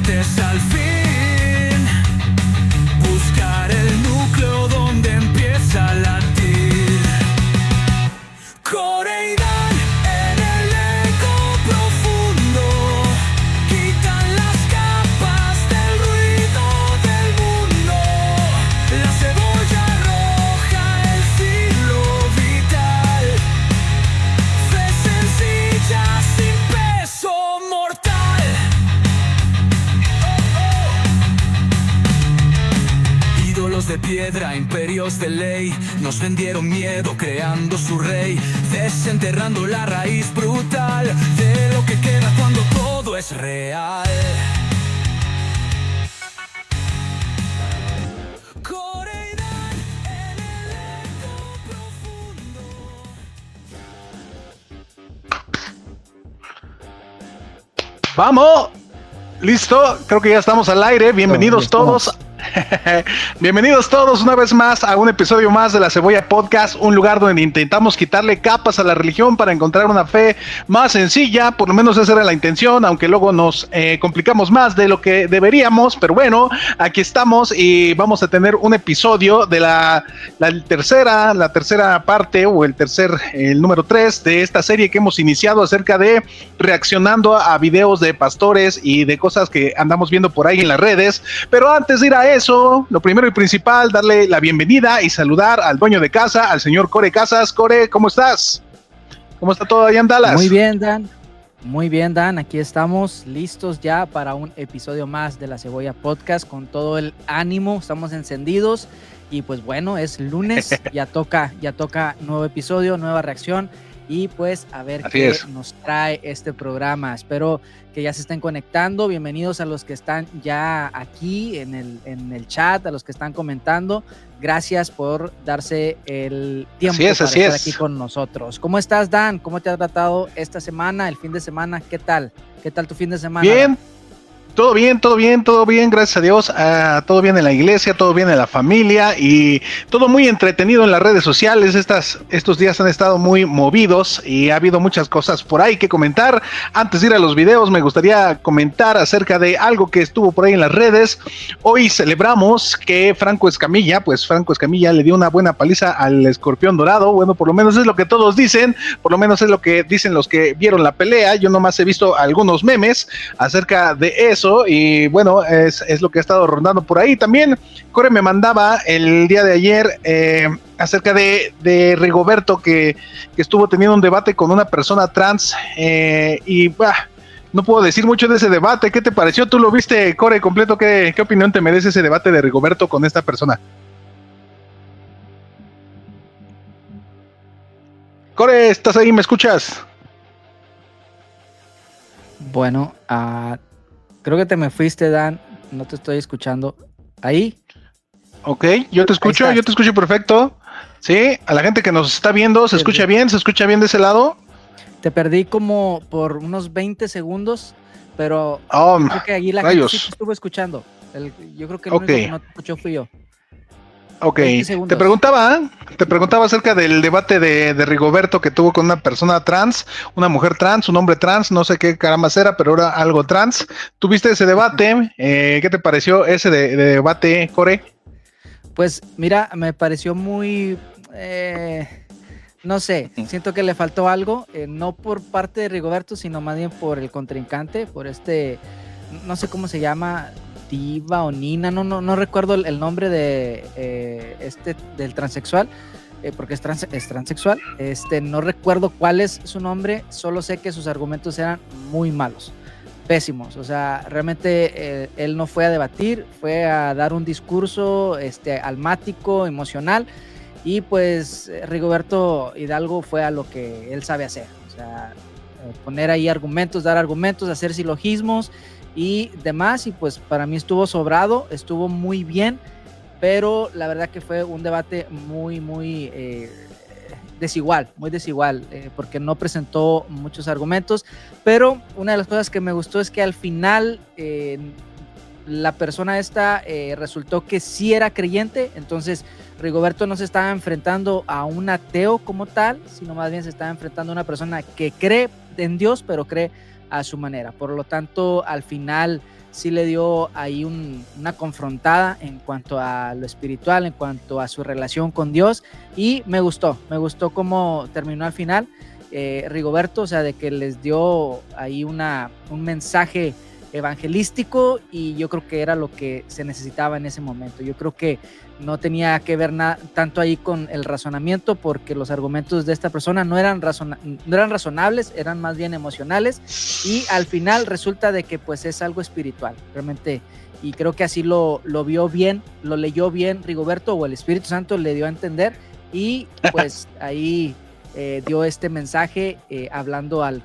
sientes al fin, buscar el núcleo donde empieza a latir. Coreidán en el eco profundo, quitan las capas del ruido del mundo. La cebolla roja, el filo vital, fe sencilla sin peso mortal. Ídolos de piedra, imperios de ley, nos vendieron miedo creando su rey, desenterrando la raíz brutal de lo que queda cuando todo es real. Coreidán en el eco profundo. ¡Vamos! Listo, creo que ya estamos al aire. Bienvenidos todos. Bienvenidos todos una vez más a un episodio más de La Cebolla Podcast, un lugar donde intentamos quitarle capas a la religión para encontrar una fe más sencilla. Por lo menos esa era la intención, aunque luego nos complicamos más de lo que deberíamos, pero bueno, aquí estamos y vamos a tener un episodio de la tercera parte o el número 3 de esta serie que hemos iniciado acerca de reaccionando a videos de pastores y de cosas que andamos viendo por ahí en las redes. Pero antes de ir a eso, lo primero y principal, darle la bienvenida y saludar al dueño de casa, al señor Core Casas. Core, ¿cómo estás? ¿Cómo está todo allá en Dallas? Muy bien, Dan. Muy bien, Dan. Aquí estamos listos ya para un episodio más de La Cebolla Podcast con todo el ánimo. Estamos encendidos y pues bueno, es lunes, ya toca nuevo episodio, nueva reacción y pues a ver qué nos trae este programa. Espero que ya se estén conectando. Bienvenidos a los que están ya aquí en el chat, a los que están comentando. Gracias por darse el tiempo para estar aquí con nosotros. ¿Cómo estás, Dan? ¿Cómo te ha tratado esta semana, el fin de semana? ¿Qué tal? ¿Qué tal tu fin de semana? Bien. Dan? Todo bien, gracias a Dios, todo bien en la iglesia, todo bien en la familia y todo muy entretenido en las redes sociales. Estos días han estado muy movidos y ha habido muchas cosas por ahí que comentar. Antes de ir a los videos, me gustaría comentar acerca de algo que estuvo por ahí en las redes. Hoy celebramos que Franco Escamilla le dio una buena paliza al Escorpión Dorado. Bueno, por lo menos es lo que todos dicen, por lo menos es lo que dicen los que vieron la pelea. Yo nomás he visto algunos memes acerca de eso. Y bueno, es lo que ha estado rondando por ahí. También Core me mandaba el día de ayer acerca de Rigoberto que estuvo teniendo un debate con una persona trans y no puedo decir mucho de ese debate. ¿Qué te pareció? ¿Tú lo viste, Core, completo? ¿Qué opinión te merece ese debate de Rigoberto con esta persona? Core, ¿estás ahí? ¿Me escuchas? Bueno, creo que te me fuiste, Dan. No te estoy escuchando. ¿Ahí? Ok, yo te escucho perfecto. Sí, a la gente que nos está viendo, ¿se escucha bien? ¿Se escucha bien de ese lado? Te perdí como por unos 20 segundos, pero creo que allí la gente sí te estuvo escuchando. Yo creo que el único que no te escuchó fui yo. Ok, te preguntaba acerca del debate de Rigoberto que tuvo con una persona trans, una mujer trans, un hombre trans, no sé qué carambas era, pero era algo trans. ¿Tuviste ese debate? ¿Qué te pareció ese de debate, Core? Pues mira, me pareció muy... no sé, siento que le faltó algo, no por parte de Rigoberto, sino más bien por el contrincante, por no sé cómo se llama... Diva o Nina, no recuerdo el nombre de del transexual, porque es transexual, no recuerdo cuál es su nombre, solo sé que sus argumentos eran muy malos, pésimos, o sea, realmente él no fue a debatir, fue a dar un discurso almático, emocional, y pues Rigoberto Hidalgo fue a lo que él sabe hacer, o sea, poner ahí argumentos, dar argumentos, hacer silogismos y demás, y pues para mí estuvo sobrado, estuvo muy bien, pero la verdad que fue un debate muy desigual, porque no presentó muchos argumentos, pero una de las cosas que me gustó es que al final la persona resultó que sí era creyente, entonces Rigoberto no se estaba enfrentando a un ateo como tal, sino más bien se estaba enfrentando a una persona que cree en Dios, pero cree a su manera. Por lo tanto, al final sí le dio ahí una confrontada en cuanto a lo espiritual, en cuanto a su relación con Dios, y me gustó cómo terminó al final Rigoberto, o sea, de que les dio ahí un mensaje evangelístico, y yo creo que era lo que se necesitaba en ese momento. Yo creo que no tenía que ver tanto ahí con el razonamiento, porque los argumentos de esta persona no eran razonables, eran más bien emocionales, y al final resulta de que pues es algo espiritual, realmente, y creo que así lo vio bien, lo leyó bien Rigoberto, o el Espíritu Santo le dio a entender, y pues ahí dio este mensaje hablando al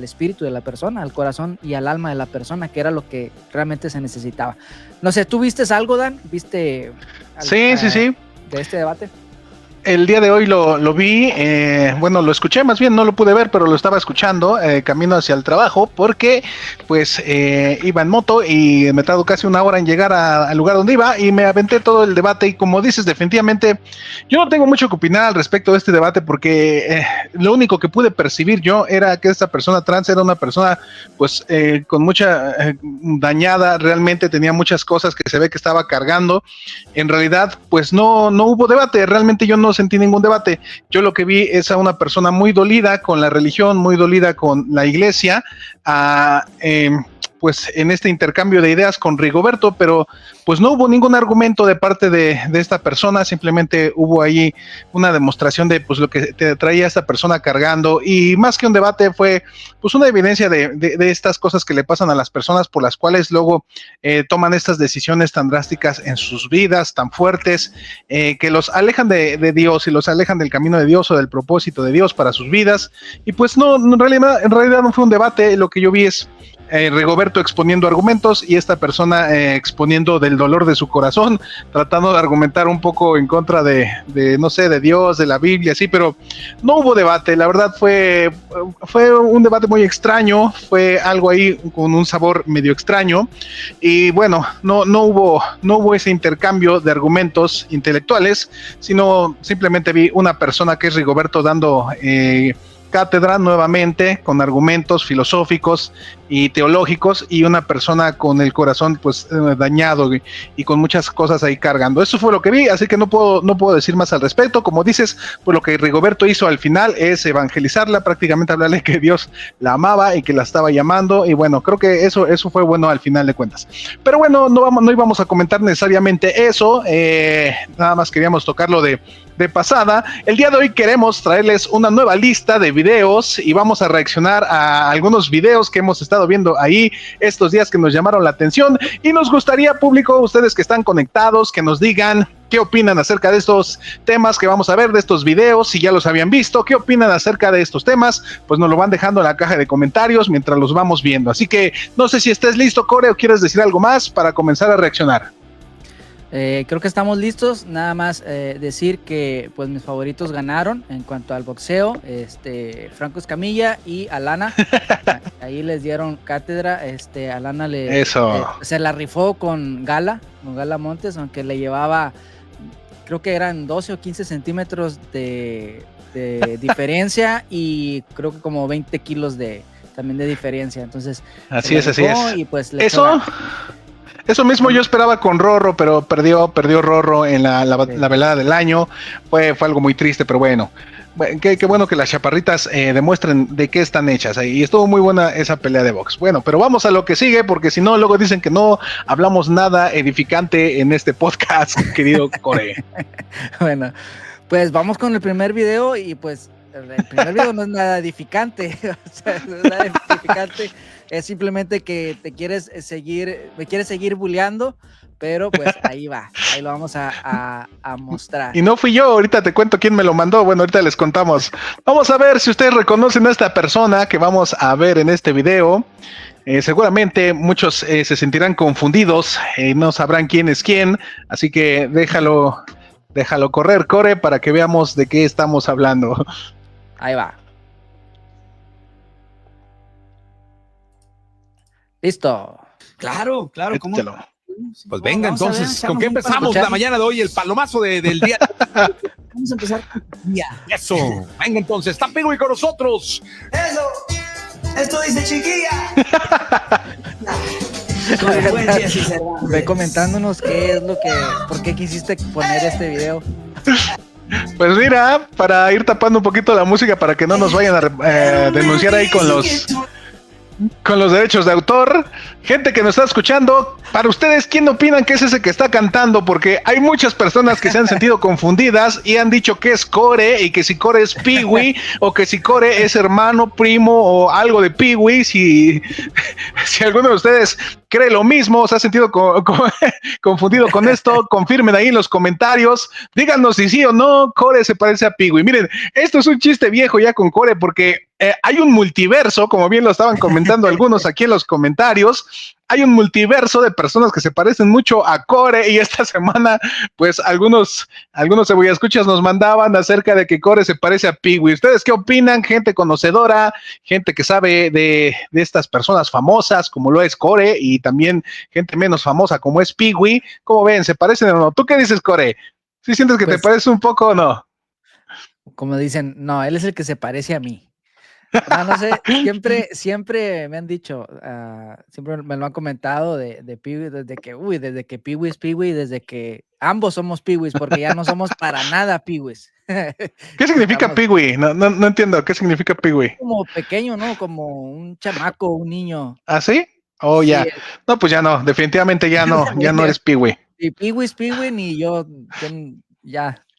espíritu de la persona, al corazón y al alma de la persona, que era lo que realmente se necesitaba. No sé, ¿tú viste algo, Dan? ¿Viste sí. de este debate? El día de hoy lo vi, bueno, lo escuché más bien, no lo pude ver, pero lo estaba escuchando camino hacia el trabajo, porque pues iba en moto y me tardó casi una hora en llegar al lugar donde iba, y me aventé todo el debate. Y como dices, definitivamente yo no tengo mucho que opinar al respecto de este debate, porque lo único que pude percibir yo era que esta persona trans era una persona pues con mucha dañada, realmente tenía muchas cosas que se ve que estaba cargando. En realidad pues no hubo debate, realmente yo no sentí ningún debate. Yo lo que vi es a una persona muy dolida con la religión, muy dolida con la iglesia, pues en este intercambio de ideas con Rigoberto, pero pues no hubo ningún argumento de parte de esta persona, simplemente hubo ahí una demostración de pues lo que te traía esta persona cargando, y más que un debate fue pues una evidencia de estas cosas que le pasan a las personas, por las cuales luego toman estas decisiones tan drásticas en sus vidas, tan fuertes, que los alejan de Dios y los alejan del camino de Dios o del propósito de Dios para sus vidas. Y pues no, en realidad no fue un debate. Lo que yo vi es Rigoberto exponiendo argumentos, y esta persona exponiendo del dolor de su corazón, tratando de argumentar un poco en contra de no sé, de Dios, de la Biblia, sí, pero no hubo debate. La verdad fue un debate muy extraño, fue algo ahí con un sabor medio extraño, y bueno, no hubo ese intercambio de argumentos intelectuales, sino simplemente vi una persona que es Rigoberto dando cátedra nuevamente con argumentos filosóficos y teológicos, y una persona con el corazón pues dañado y con muchas cosas ahí cargando. Eso fue lo que vi, así que no puedo decir más al respecto. Como dices, pues lo que Rigoberto hizo al final es evangelizarla, prácticamente hablarle que Dios la amaba y que la estaba llamando, y bueno, creo que eso fue bueno al final de cuentas. Pero bueno, no íbamos a comentar necesariamente eso, nada más queríamos tocarlo de pasada. El día de hoy queremos traerles una nueva lista de videos, y vamos a reaccionar a algunos videos que hemos estado viendo ahí estos días que nos llamaron la atención, y nos gustaría, público, ustedes que están conectados, que nos digan qué opinan acerca de estos temas que vamos a ver, de estos videos, si ya los habían visto, qué opinan acerca de estos temas, pues nos lo van dejando en la caja de comentarios mientras los vamos viendo. Así que no sé si estés listo, Core, o quieres decir algo más para comenzar a reaccionar. Creo que estamos listos. Nada más decir que pues mis favoritos ganaron en cuanto al boxeo, Franco Escamilla y Alana. Ahí les dieron cátedra. Alana se la rifó con Gala Montes, aunque le llevaba, creo que eran 12 o 15 centímetros de diferencia, y creo que como 20 kilos también de diferencia. Entonces así es. Y pues Eso mismo yo esperaba con Rorro, pero perdió Rorro en la velada del año. Fue algo muy triste, pero bueno. Qué bueno que las chaparritas demuestren de qué están hechas. Y estuvo muy buena esa pelea de box. Bueno, pero vamos a lo que sigue, porque si no, luego dicen que no hablamos nada edificante en este podcast, querido Core. Bueno, pues vamos con el primer video, y pues el primer video no es nada edificante. O sea, no es nada edificante. Es simplemente que me quieres seguir bulleando, pero pues ahí lo vamos a mostrar. Y no fui yo, ahorita te cuento quién me lo mandó. Bueno, ahorita les contamos. Vamos a ver si ustedes reconocen a esta persona que vamos a ver en este video. Seguramente muchos se sentirán confundidos, no sabrán quién es quién, así que déjalo correr, Core, para que veamos de qué estamos hablando. Ahí va. Listo. Claro, ¿cómo? Pues venga, entonces, ¿con qué empezamos la mañana de hoy? El palomazo del día. Vamos a empezar con el día. Eso, venga entonces, está Peggy con nosotros. Eso. Esto dice chiquilla. Con buen Jesse Cervantes. Ve comentándonos qué es lo que, por qué quisiste poner este video. Pues mira, para ir tapando un poquito la música para que no nos vayan a denunciar ahí con los derechos de autor. Gente que nos está escuchando, para ustedes, ¿quién opinan que es ese que está cantando? Porque hay muchas personas que se han sentido confundidas y han dicho que es Core y que si Core es Pee-wee o que si Core es hermano, primo o algo de Pee-wee. Si alguno de ustedes cree lo mismo, se ha sentido confundido con esto, confirmen ahí en los comentarios, díganos si sí o no Core se parece a Pee-wee. Miren, esto es un chiste viejo ya con Core porque hay un multiverso, como bien lo estaban comentando algunos aquí en los comentarios. Hay un multiverso de personas que se parecen mucho a Core y esta semana, pues algunos cebollaescuchas nos mandaban acerca de que Core se parece a Pee-wee. ¿Ustedes qué opinan? Gente conocedora, gente que sabe de estas personas famosas como lo es Core y también gente menos famosa como es Pee-wee. ¿Cómo ven? ¿Se parecen o no? ¿Tú qué dices, Core? ¿Sí sientes que Pues, te parece un poco o no? Como dicen, no, él es el que se parece a mí. No sé, siempre me han dicho, siempre me lo han comentado de Pee-wee, desde que Pee-wee es Pee-wee, desde que ambos somos Pee-wees, porque ya no somos para nada Pee-wees. ¿Qué significa Pee-wee? No entiendo, ¿qué significa Pee-wee? Como pequeño, ¿no? Como un chamaco, un niño. ¿Ah, sí? Oh, Sí, ya. No, pues ya no, definitivamente ya no eres Pee-wee. y Pee-wee es Pee-wee, y yo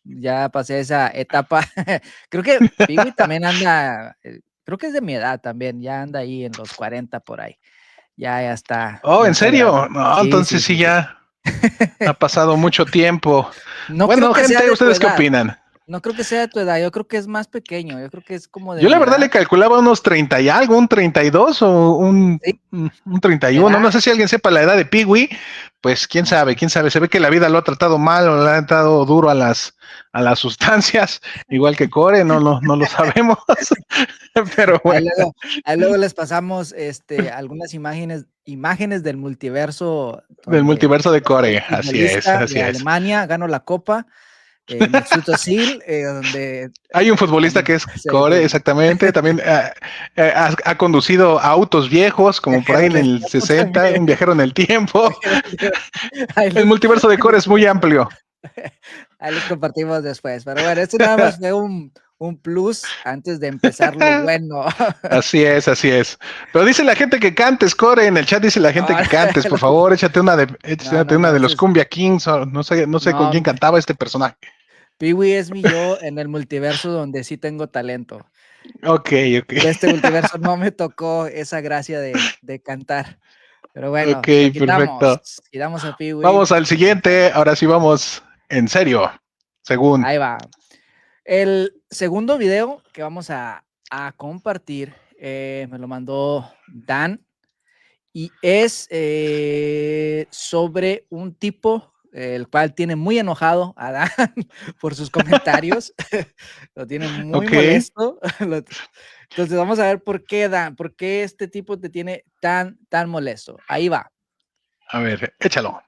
ya pasé esa etapa. Creo que Pee-wee también anda, creo que es de mi edad también, ya anda ahí en los 40 por ahí. Ya está. Oh, ya ¿en está serio? grande. No, Sí, entonces sí sí. ya ha pasado mucho tiempo. No Bueno, creo que sea gente, de tu ¿ustedes qué edad. opinan? No creo que sea de tu edad, yo creo que es más pequeño, yo creo que es como de Yo la mi verdad le edad. calculaba unos 30 y algo, un 32 o un Sí, 31. No sé si alguien sepa la edad de Pee-wee. Pues quién sabe. Se ve que la vida lo ha tratado mal o le ha tratado duro a las sustancias, igual que Core, no lo sabemos. Pero Ahí bueno, luego les pasamos algunas imágenes del multiverso del donde multiverso de un Core, así es, futbolista así de es. Alemania ganó la copa, Mesut Özil, donde Hay un futbolista también que es se Core, exactamente. También ha conducido autos viejos, como por ahí viajero en en el el tiempo 60, también. un viajero en el tiempo. Ahí El multiverso de Core es muy amplio. ahí les compartimos después. Pero bueno, esto nada más fue un plus antes de empezar lo bueno. Así es, así es. Pero dice la gente que cantes, Core, en el chat dice la gente que cantes, por favor, échate una de los Ese es, Cumbia Kings, o no sé con no, quién cantaba este personaje. Pee-wee es mi yo en el multiverso donde sí tengo talento. Ok, De este multiverso no me tocó esa gracia de cantar. Pero bueno, ok, lo quitamos. perfecto. Quitamos a Pee-wee. Vamos al siguiente, ahora sí vamos en serio, según. Ahí va. El segundo video que vamos a compartir me lo mandó Dan y es sobre un tipo el cual tiene muy enojado a Dan por sus comentarios. Lo tiene muy Ok, molesto. Entonces vamos a ver por qué Dan, por qué este tipo te tiene tan molesto. Ahí va. a ver, échalo.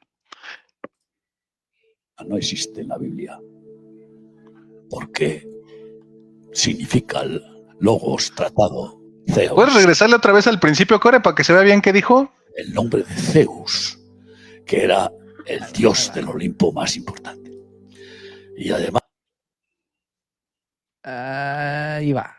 No existe en la Biblia. ¿Por qué? Significa el logos, tratado, Zeus. ¿Puedes regresarle otra vez al principio, Core, para que se vea bien qué dijo? El nombre de Zeus, que era el dios del Olimpo más importante. Y además... Ahí va.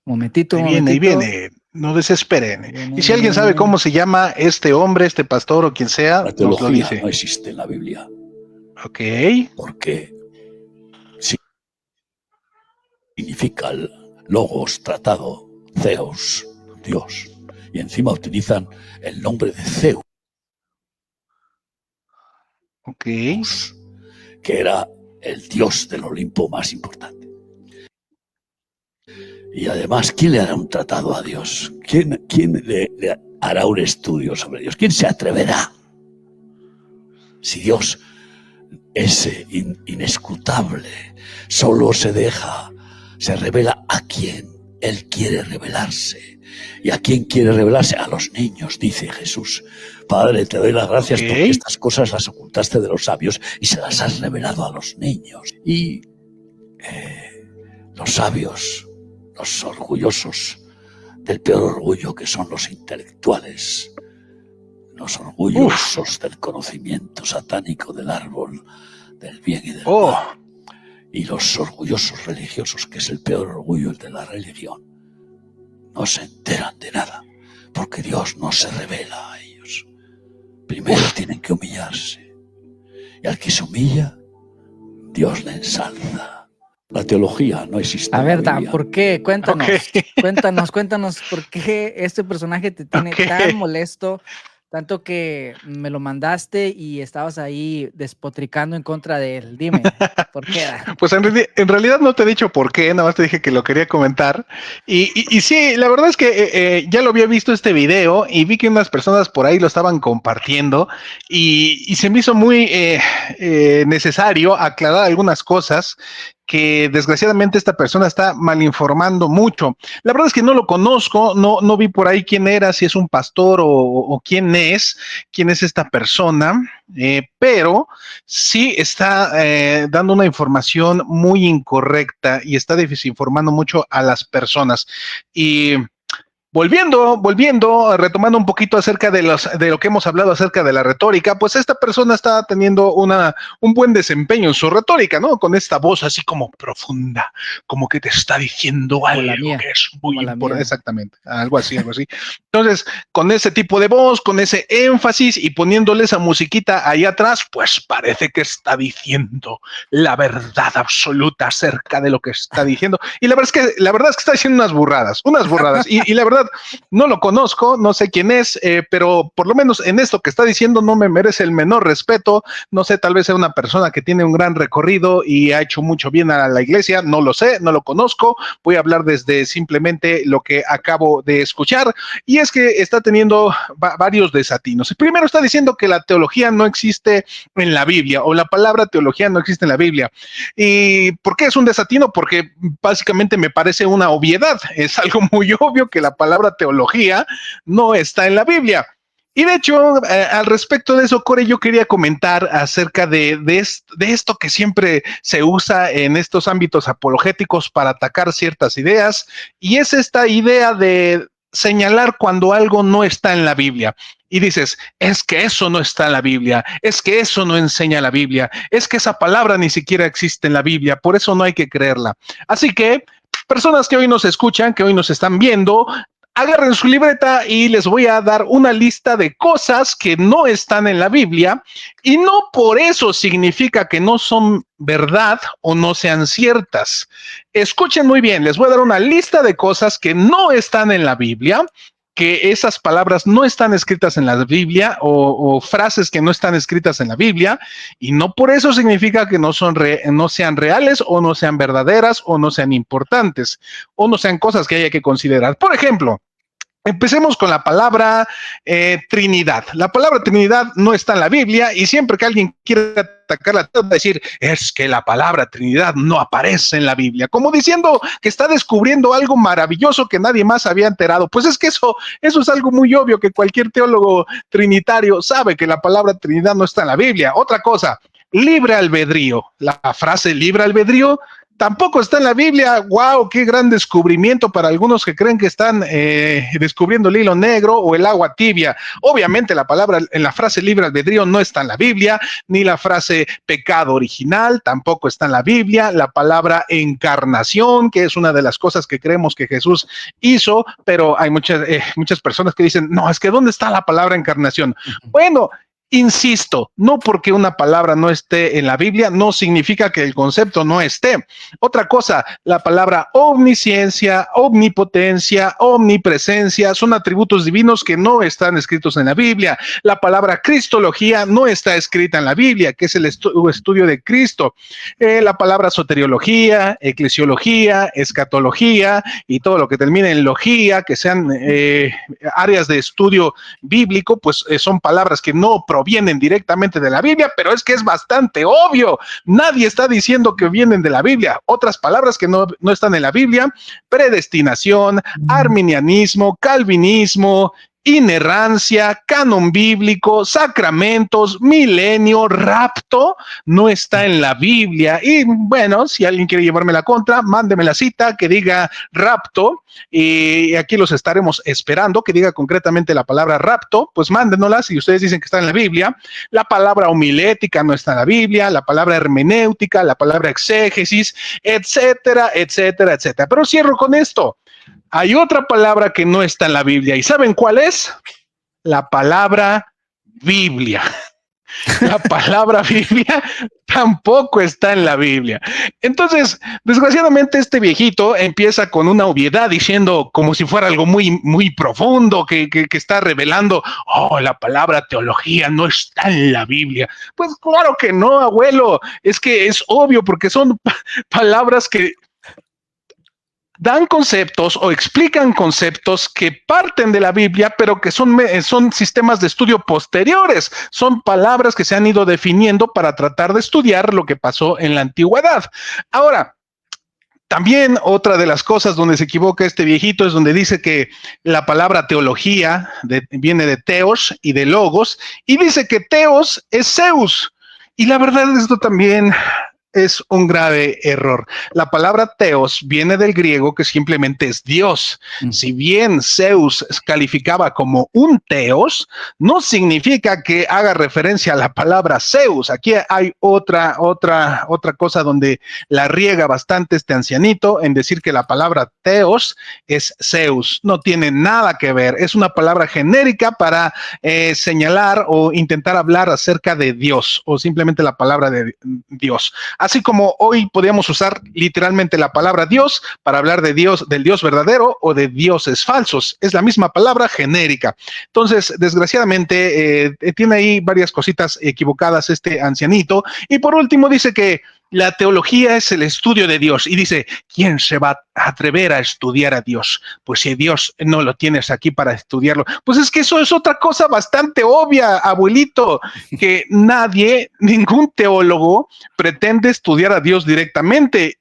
Momentito, Ahí viene, no desesperen. Y si alguien sabe cómo se llama este hombre, este pastor o quien sea, La nos lo teología dice. no existe en la Biblia. Ok, ¿Por qué? Significa el logos, tratado, Zeus, Dios. Y encima utilizan el nombre de Zeus, ok. que era el dios del Olimpo más importante. Y además, ¿quién le hará un tratado a Dios? ¿Quién le hará un estudio sobre Dios? ¿Quién se atreverá? Si Dios es inescrutable, solo se revela a quien Él quiere revelarse. ¿Y a quién quiere revelarse? A los niños, dice Jesús. Padre, te doy las gracias porque estas cosas las ocultaste de los sabios y se las has revelado a los niños. Y los sabios, los orgullosos del peor orgullo, que son los intelectuales, los orgullosos del conocimiento satánico del árbol del bien y del mal, y los orgullosos religiosos, que es el peor orgullo, el de la religión, no se enteran de nada, porque Dios no se revela a ellos. Primero tienen que humillarse, y al que se humilla, Dios le ensalza. La teología no existe. A en ver, la Dan, Biblia. ¿por qué? Cuéntanos, Ok. cuéntanos por qué este personaje te tiene Ok. tan molesto, tanto que me lo mandaste y estabas ahí despotricando en contra de él. Dime, ¿por qué, Dan? Pues en realidad no te he dicho por qué, nada más te dije que lo quería comentar. Y sí, la verdad es que ya lo había visto este video y vi que unas personas por ahí lo estaban compartiendo y se me hizo muy necesario aclarar algunas cosas que desgraciadamente esta persona está malinformando mucho. La verdad es que no lo conozco, no vi por ahí quién era, si es un pastor o quién es esta persona, pero sí está dando una información muy incorrecta y está desinformando mucho a las personas. Y volviendo, retomando un poquito acerca de lo que hemos hablado acerca de la retórica, pues esta persona está teniendo un buen desempeño en su retórica, ¿no? Con esta voz así como profunda, como que te está diciendo Como la algo mía, que es como muy la importante. mía. Exactamente, algo así. Entonces, con ese tipo de voz, con ese énfasis y poniéndole esa musiquita ahí atrás, pues parece que está diciendo la verdad absoluta acerca de lo que está diciendo. Y la verdad es que está diciendo unas burradas. Y la verdad, no lo conozco, no sé quién es, pero por lo menos en esto que está diciendo no me merece el menor respeto. No sé, tal vez sea una persona que tiene un gran recorrido y ha hecho mucho bien a la iglesia. No lo sé, no lo conozco. Voy a hablar desde simplemente lo que acabo de escuchar. Y es que está teniendo varios desatinos. Primero está diciendo que la teología no existe en la Biblia, o la palabra teología no existe en la Biblia. ¿Y por qué es un desatino? Porque básicamente me parece una obviedad. Es algo muy obvio que la palabra teología no está en la Biblia. Y de hecho, al respecto de eso, Core, yo quería comentar acerca de esto que siempre se usa en estos ámbitos apologéticos para atacar ciertas ideas, y es esta idea de señalar cuando algo no está en la Biblia. Y dices, es que eso no está en la Biblia, es que eso no enseña la Biblia, es que esa palabra ni siquiera existe en la Biblia, por eso no hay que creerla. Así que, personas que hoy nos escuchan, que hoy nos están viendo, agarren su libreta y les voy a dar una lista de cosas que no están en la Biblia, y no por eso significa que no son verdad o no sean ciertas. Escuchen muy bien, les voy a dar una lista de cosas que no están en la Biblia, que esas palabras no están escritas en la Biblia, o frases que no están escritas en la Biblia, y no por eso significa que no sean reales o no sean verdaderas o no sean importantes o no sean cosas que haya que considerar. Por ejemplo, empecemos con la palabra Trinidad. La palabra Trinidad no está en la Biblia, y siempre que alguien quiere atacarla, va a decir, es que la palabra Trinidad no aparece en la Biblia, como diciendo que está descubriendo algo maravilloso que nadie más había enterado. Pues es que eso es algo muy obvio, que cualquier teólogo trinitario sabe que la palabra Trinidad no está en la Biblia. Otra cosa, libre albedrío. La frase libre albedrío tampoco está en la Biblia. ¡Wow! ¡Qué gran descubrimiento para algunos que creen que están descubriendo el hilo negro o el agua tibia! Obviamente la palabra en la frase libre albedrío no está en la Biblia, ni la frase pecado original tampoco está en la Biblia. La palabra encarnación, que es una de las cosas que creemos que Jesús hizo, pero hay muchas personas que dicen, no, es que ¿dónde está la palabra encarnación? Bueno, insisto, no porque una palabra no esté en la Biblia no significa que el concepto no esté. Otra cosa, la palabra omnisciencia, omnipotencia, omnipresencia son atributos divinos que no están escritos en la Biblia. La palabra cristología no está escrita en la Biblia, que es el estudio de Cristo. La palabra soteriología, eclesiología, escatología y todo lo que termine en logía, que sean áreas de estudio bíblico, pues son palabras que no provienen directamente de la Biblia, pero es que es bastante obvio. Nadie está diciendo que vienen de la Biblia. Otras palabras que no están en la Biblia: predestinación, arminianismo, calvinismo, inerrancia, canon bíblico, sacramentos, milenio, rapto, no está en la Biblia. Y bueno, si alguien quiere llevarme la contra, mándeme la cita que diga rapto, y aquí los estaremos esperando, que diga concretamente la palabra rapto, pues mándenosla si ustedes dicen que está en la Biblia. La palabra homilética no está en la Biblia, la palabra hermenéutica, la palabra exégesis, etcétera, etcétera, etcétera. Pero cierro con esto. Hay otra palabra que no está en la Biblia, ¿y saben cuál es? La palabra Biblia. La palabra Biblia tampoco está en la Biblia. Entonces, desgraciadamente, este viejito empieza con una obviedad diciendo como si fuera algo muy, muy profundo que está revelando, oh, la palabra teología no está en la Biblia. Pues claro que no, abuelo. Es que es obvio porque son palabras que dan conceptos o explican conceptos que parten de la Biblia, pero que son sistemas de estudio posteriores. Son palabras que se han ido definiendo para tratar de estudiar lo que pasó en la antigüedad. Ahora, también otra de las cosas donde se equivoca este viejito es donde dice que la palabra teología viene de teos y de logos, y dice que teos es Zeus. Y la verdad, esto también es un grave error. La palabra teos viene del griego, que simplemente es Dios. Si bien Zeus calificaba como un teos, no significa que haga referencia a la palabra Zeus. Aquí hay otra cosa donde la riega bastante este ancianito en decir que la palabra teos es Zeus. No tiene nada que ver. Es una palabra genérica para señalar o intentar hablar acerca de Dios, o simplemente la palabra de Dios. Así como hoy podríamos usar literalmente la palabra Dios para hablar de Dios, del Dios verdadero o de dioses falsos. Es la misma palabra genérica. Entonces, desgraciadamente, tiene ahí varias cositas equivocadas este ancianito. Y por último dice que la teología es el estudio de Dios, y dice, ¿quién se va a atrever a estudiar a Dios? Pues si Dios no lo tienes aquí para estudiarlo, pues es que eso es otra cosa bastante obvia, abuelito, que ningún teólogo pretende estudiar a Dios directamente,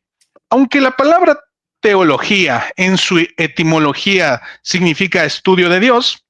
aunque la palabra teología en su etimología significa estudio de Dios.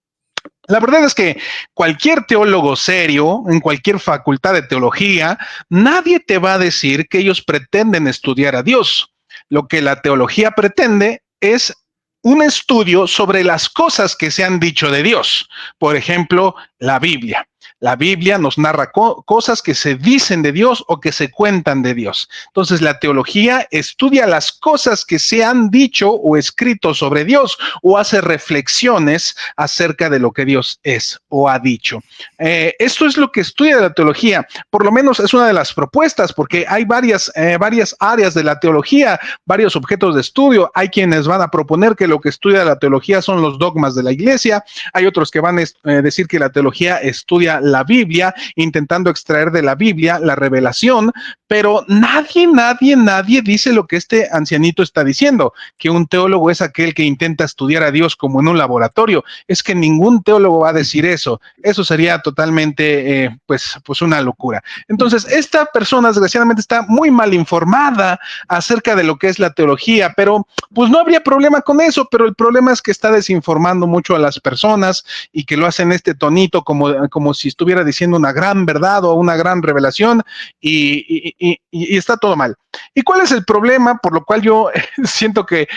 La verdad es que cualquier teólogo serio, en cualquier facultad de teología, nadie te va a decir que ellos pretenden estudiar a Dios. Lo que la teología pretende es un estudio sobre las cosas que se han dicho de Dios. Por ejemplo, la Biblia. La Biblia nos narra cosas que se dicen de Dios o que se cuentan de Dios. Entonces, la teología estudia las cosas que se han dicho o escrito sobre Dios, o hace reflexiones acerca de lo que Dios es o ha dicho. Esto es lo que estudia la teología. Por lo menos es una de las propuestas, porque hay varias áreas de la teología, varios objetos de estudio. Hay quienes van a proponer que lo que estudia la teología son los dogmas de la iglesia. Hay otros que van a decir que la teología estudia la Biblia, intentando extraer de la Biblia la revelación, pero nadie dice lo que este ancianito está diciendo, que un teólogo es aquel que intenta estudiar a Dios como en un laboratorio. Es que ningún teólogo va a decir eso. Eso sería totalmente, pues una locura. Entonces, esta persona desgraciadamente está muy mal informada acerca de lo que es la teología, pero pues no habría problema con eso, pero el problema es que está desinformando mucho a las personas y que lo hace en este tonito como si estuviera diciendo una gran verdad o una gran revelación, y está todo mal. ¿Y cuál es el problema? Por lo cual yo siento que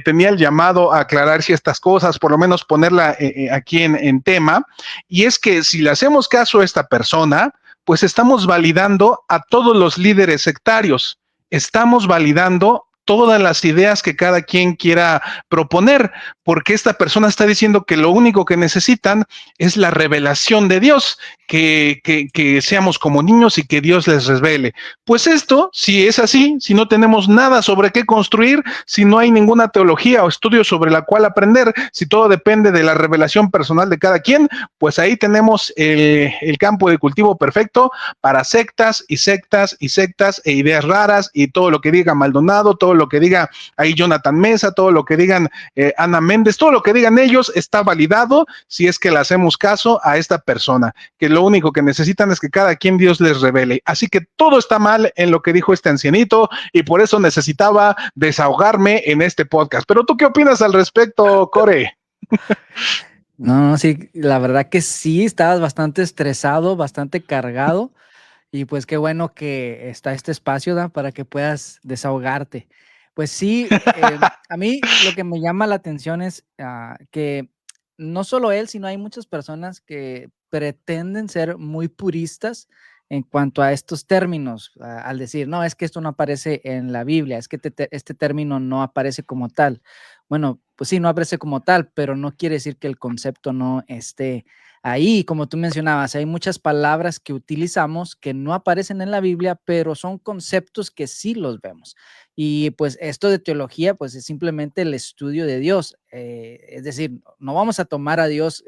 tenía el llamado a aclarar ciertas cosas, por lo menos ponerla aquí en tema, y es que si le hacemos caso a esta persona, pues estamos validando a todos los líderes sectarios, estamos validando todas las ideas que cada quien quiera proponer, porque esta persona está diciendo que lo único que necesitan es la revelación de Dios, que seamos como niños y que Dios les revele. Pues esto, si es así, si no tenemos nada sobre qué construir, si no hay ninguna teología o estudio sobre la cual aprender, si todo depende de la revelación personal de cada quien, pues ahí tenemos el campo de cultivo perfecto para sectas y sectas y sectas e ideas raras, y todo lo que diga Maldonado, todo lo que diga ahí Jonathan Mesa, todo lo que digan Ana Méndez, todo lo que digan ellos está validado si es que le hacemos caso a esta persona, que lo único que necesitan es que cada quien Dios les revele. Así que todo está mal en lo que dijo este ancianito, y por eso necesitaba desahogarme en este podcast. Pero ¿tú qué opinas al respecto, Core? No, sí, la verdad que sí, estabas bastante estresado, bastante cargado y pues qué bueno que está este espacio, ¿da? Para que puedas desahogarte. Pues sí, a mí lo que me llama la atención es que no solo él, sino hay muchas personas que pretenden ser muy puristas en cuanto a estos términos, al decir, no, es que esto no aparece en la Biblia, es que este término no aparece como tal. Bueno, pues sí, no aparece como tal, pero no quiere decir que el concepto no esté ahí. Como tú mencionabas, hay muchas palabras que utilizamos que no aparecen en la Biblia, pero son conceptos que sí los vemos. Y pues esto de teología, pues es simplemente el estudio de Dios. Es decir, no vamos a tomar a Dios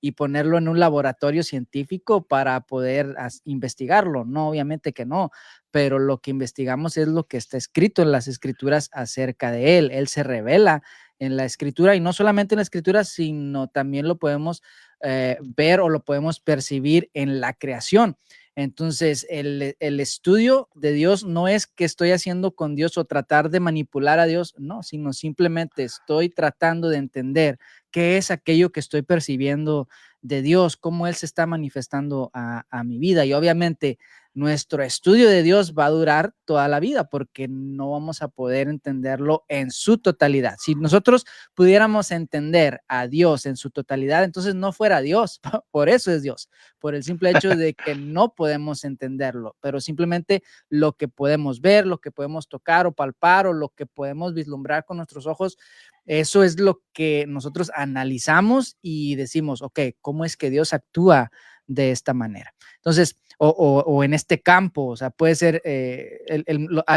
y ponerlo en un laboratorio científico para poder investigarlo. No, obviamente que no, pero lo que investigamos es lo que está escrito en las escrituras acerca de Él. Él se revela en la escritura y no solamente en la escritura, sino también lo podemos ver o lo podemos percibir en la creación. Entonces, el estudio de Dios no es que estoy haciendo con Dios o tratar de manipular a Dios, no, sino simplemente estoy tratando de entender qué es aquello que estoy percibiendo de Dios, cómo Él se está manifestando a mi vida. Y obviamente nuestro estudio de Dios va a durar toda la vida porque no vamos a poder entenderlo en su totalidad. Si nosotros pudiéramos entender a Dios en su totalidad, entonces no fuera Dios, por eso es Dios, por el simple hecho de que no podemos entenderlo, pero simplemente lo que podemos ver, lo que podemos tocar o palpar o lo que podemos vislumbrar con nuestros ojos, eso es lo que nosotros analizamos y decimos, ok, ¿cómo es que Dios actúa de esta manera? Entonces, o en este campo, o sea, puede ser,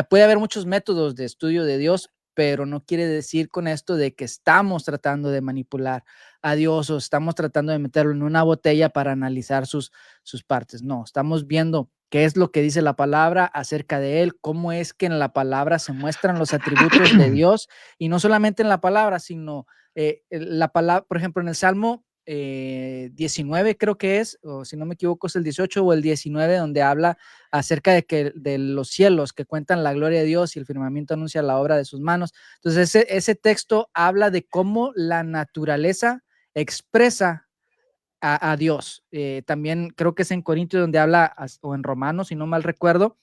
puede haber muchos métodos de estudio de Dios, pero no quiere decir con esto de que estamos tratando de manipular a Dios o estamos tratando de meterlo en una botella para analizar sus partes. No, estamos viendo qué es lo que dice la palabra acerca de Él, cómo es que en la palabra se muestran los atributos de Dios y no solamente en la palabra, sino la palabra, por ejemplo, en el Salmo 19 creo que es, o si no me equivoco es el 18 o el 19 donde habla acerca de los cielos que cuentan la gloria de Dios y el firmamento anuncia la obra de sus manos. Entonces ese texto habla de cómo la naturaleza expresa a Dios. También creo que es en Corintios donde habla, o en Romanos, si no mal recuerdo,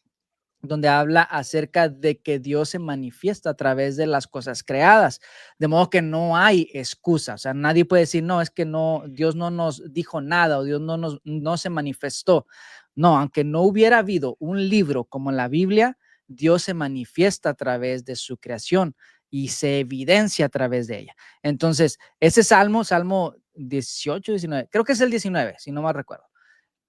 donde habla acerca de que Dios se manifiesta a través de las cosas creadas, de modo que no hay excusa, o sea, nadie puede decir, no, es que no, Dios no nos dijo nada o Dios no se manifestó. No, aunque no hubiera habido un libro como la Biblia, Dios se manifiesta a través de su creación y se evidencia a través de ella. Entonces, ese Salmo 18, 19, creo que es el 19, si no mal recuerdo,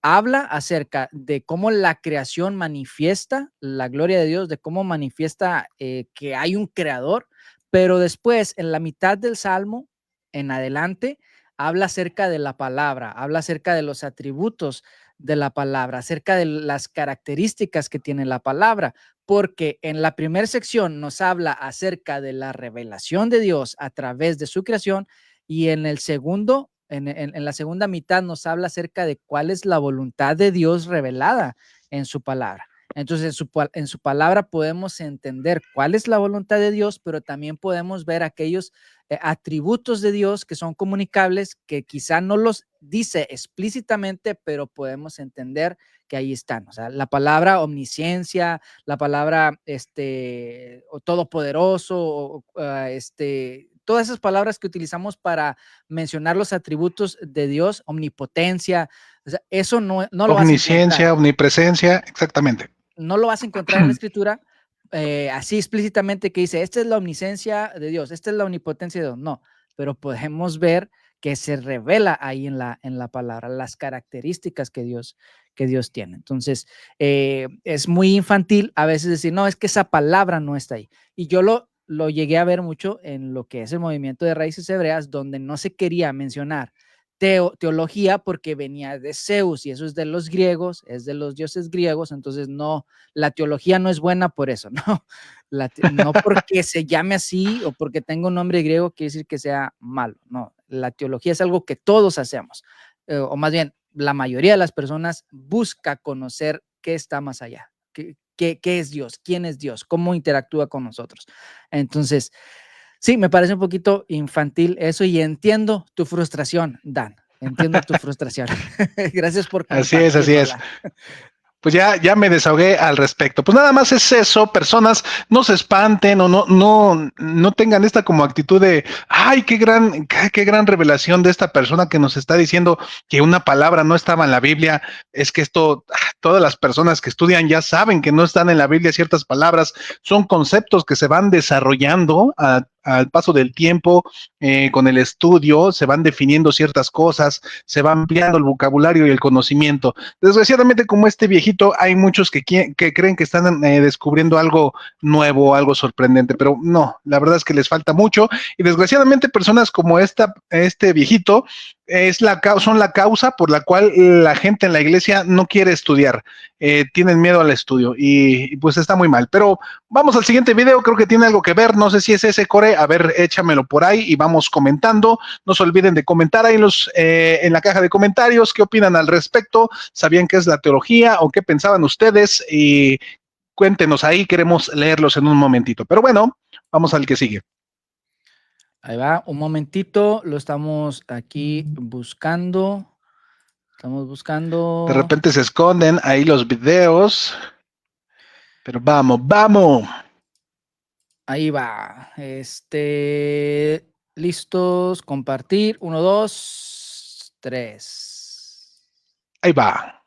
habla acerca de cómo la creación manifiesta la gloria de Dios, de cómo manifiesta que hay un creador, pero después en la mitad del Salmo en adelante habla acerca de la palabra, habla acerca de los atributos de la palabra, acerca de las características que tiene la palabra, porque en la primera sección nos habla acerca de la revelación de Dios a través de su creación y en el segundo en la segunda mitad nos habla acerca de cuál es la voluntad de Dios revelada en su palabra. Entonces, en su palabra podemos entender cuál es la voluntad de Dios, pero también podemos ver aquellos atributos de Dios que son comunicables, que quizá no los dice explícitamente, pero podemos entender que ahí están. O sea, la palabra omnisciencia, la palabra o todopoderoso, todas esas palabras que utilizamos para mencionar los atributos de Dios, omnipotencia, o sea, eso no lo vas a encontrar. Omnisciencia, omnipresencia, exactamente. No lo vas a encontrar en la escritura así explícitamente que dice, esta es la omnisciencia de Dios, esta es la omnipotencia de Dios. No, pero podemos ver que se revela ahí en la palabra las características que Dios tiene. Entonces, es muy infantil a veces decir, no, es que esa palabra no está ahí. Y yo lo llegué a ver mucho en lo que es el movimiento de raíces hebreas, donde no se quería mencionar teología porque venía de Zeus y eso es de los griegos, es de los dioses griegos, entonces no, la teología no es buena por eso, no, no porque se llame así o porque tenga un nombre griego quiere decir que sea malo, no, la teología es algo que todos hacemos, o más bien la mayoría de las personas busca conocer qué está más allá, qué es Dios, quién es Dios, cómo interactúa con nosotros. Entonces, Sí, me parece un poquito infantil eso y entiendo tu frustración, Dan. Entiendo tu frustración. Gracias por Así es, así es. compartirnosla. Pues ya me desahogué al respecto. Pues nada más es eso, personas no se espanten o no tengan esta como actitud de, ay, qué gran revelación de esta persona que nos está diciendo que una palabra no estaba en la Biblia. Es que esto, todas las personas que estudian ya saben que no están en la Biblia ciertas palabras, son conceptos que se van desarrollando al paso del tiempo, con el estudio, se van definiendo ciertas cosas, se va ampliando el vocabulario y el conocimiento. Desgraciadamente, como este viejito, hay muchos que creen que están descubriendo algo nuevo, algo sorprendente, pero no, la verdad es que les falta mucho y desgraciadamente personas como este viejito son la causa por la cual la gente en la iglesia no quiere estudiar, tienen miedo al estudio y pues está muy mal. Pero vamos al siguiente video, creo que tiene algo que ver, no sé si es ese, Core, a ver, échamelo por ahí y vamos comentando. No se olviden de comentar ahí en la caja de comentarios qué opinan al respecto, sabían qué es la teología o qué pensaban ustedes y cuéntenos ahí, queremos leerlos en un momentito. Pero bueno, vamos al que sigue. Ahí va, un momentito, lo estamos aquí buscando. Estamos buscando. De repente se esconden ahí los videos, pero vamos. Ahí va. Listos, compartir. 1, 2, 3. Ahí va.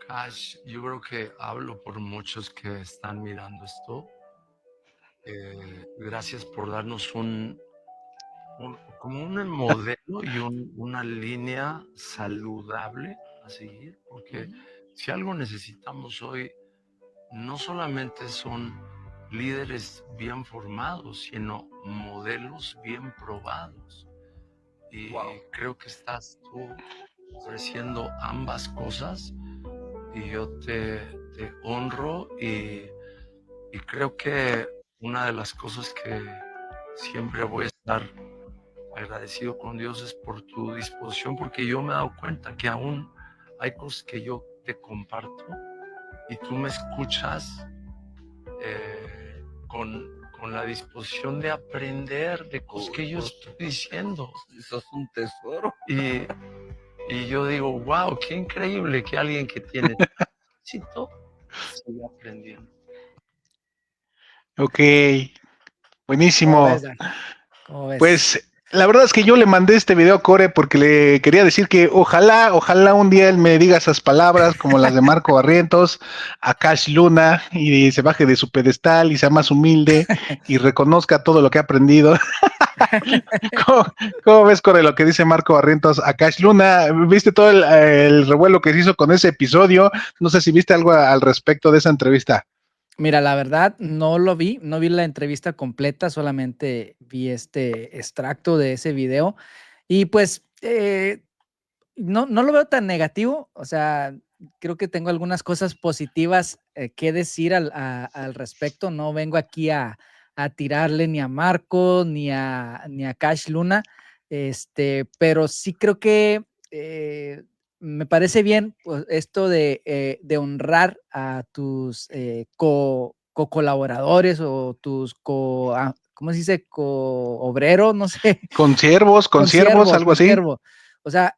Cash, yo creo que hablo por muchos que están mirando esto. Gracias por darnos como un modelo y una línea saludable a seguir, porque si algo necesitamos hoy, no solamente son líderes bien formados, sino modelos bien probados. Y creo que estás tú ofreciendo ambas cosas y yo te honro y creo que una de las cosas que siempre voy a estar agradecido con Dios es por tu disposición, porque yo me he dado cuenta que aún hay cosas que yo te comparto y tú me escuchas con la disposición de aprender de cosas que yo estoy diciendo. Eso es un tesoro. Y yo digo, wow, qué increíble que alguien que tiene éxito siga aprendiendo. Ok, buenísimo. ¿Cómo ves, Dan? ¿Cómo ves? Pues la verdad es que yo le mandé este video a Core porque le quería decir que ojalá un día él me diga esas palabras como las de Marco Barrientos, a Cash Luna, y se baje de su pedestal y sea más humilde y reconozca todo lo que ha aprendido. ¿Cómo ves, Core, lo que dice Marco Barrientos a Cash Luna? ¿Viste todo el revuelo que se hizo con ese episodio? No sé si viste algo al respecto de esa entrevista. Mira, la verdad no lo vi, no vi la entrevista completa, solamente vi este extracto de ese video y pues no lo veo tan negativo, o sea, creo que tengo algunas cosas positivas que decir al respecto. No vengo aquí a tirarle ni a Marco ni a Cash Luna, pero sí creo que me parece bien pues, esto de honrar a tus colaboradores o tus ¿cómo se dice? Co-obreros, no sé. Consiervos, algo así. O sea,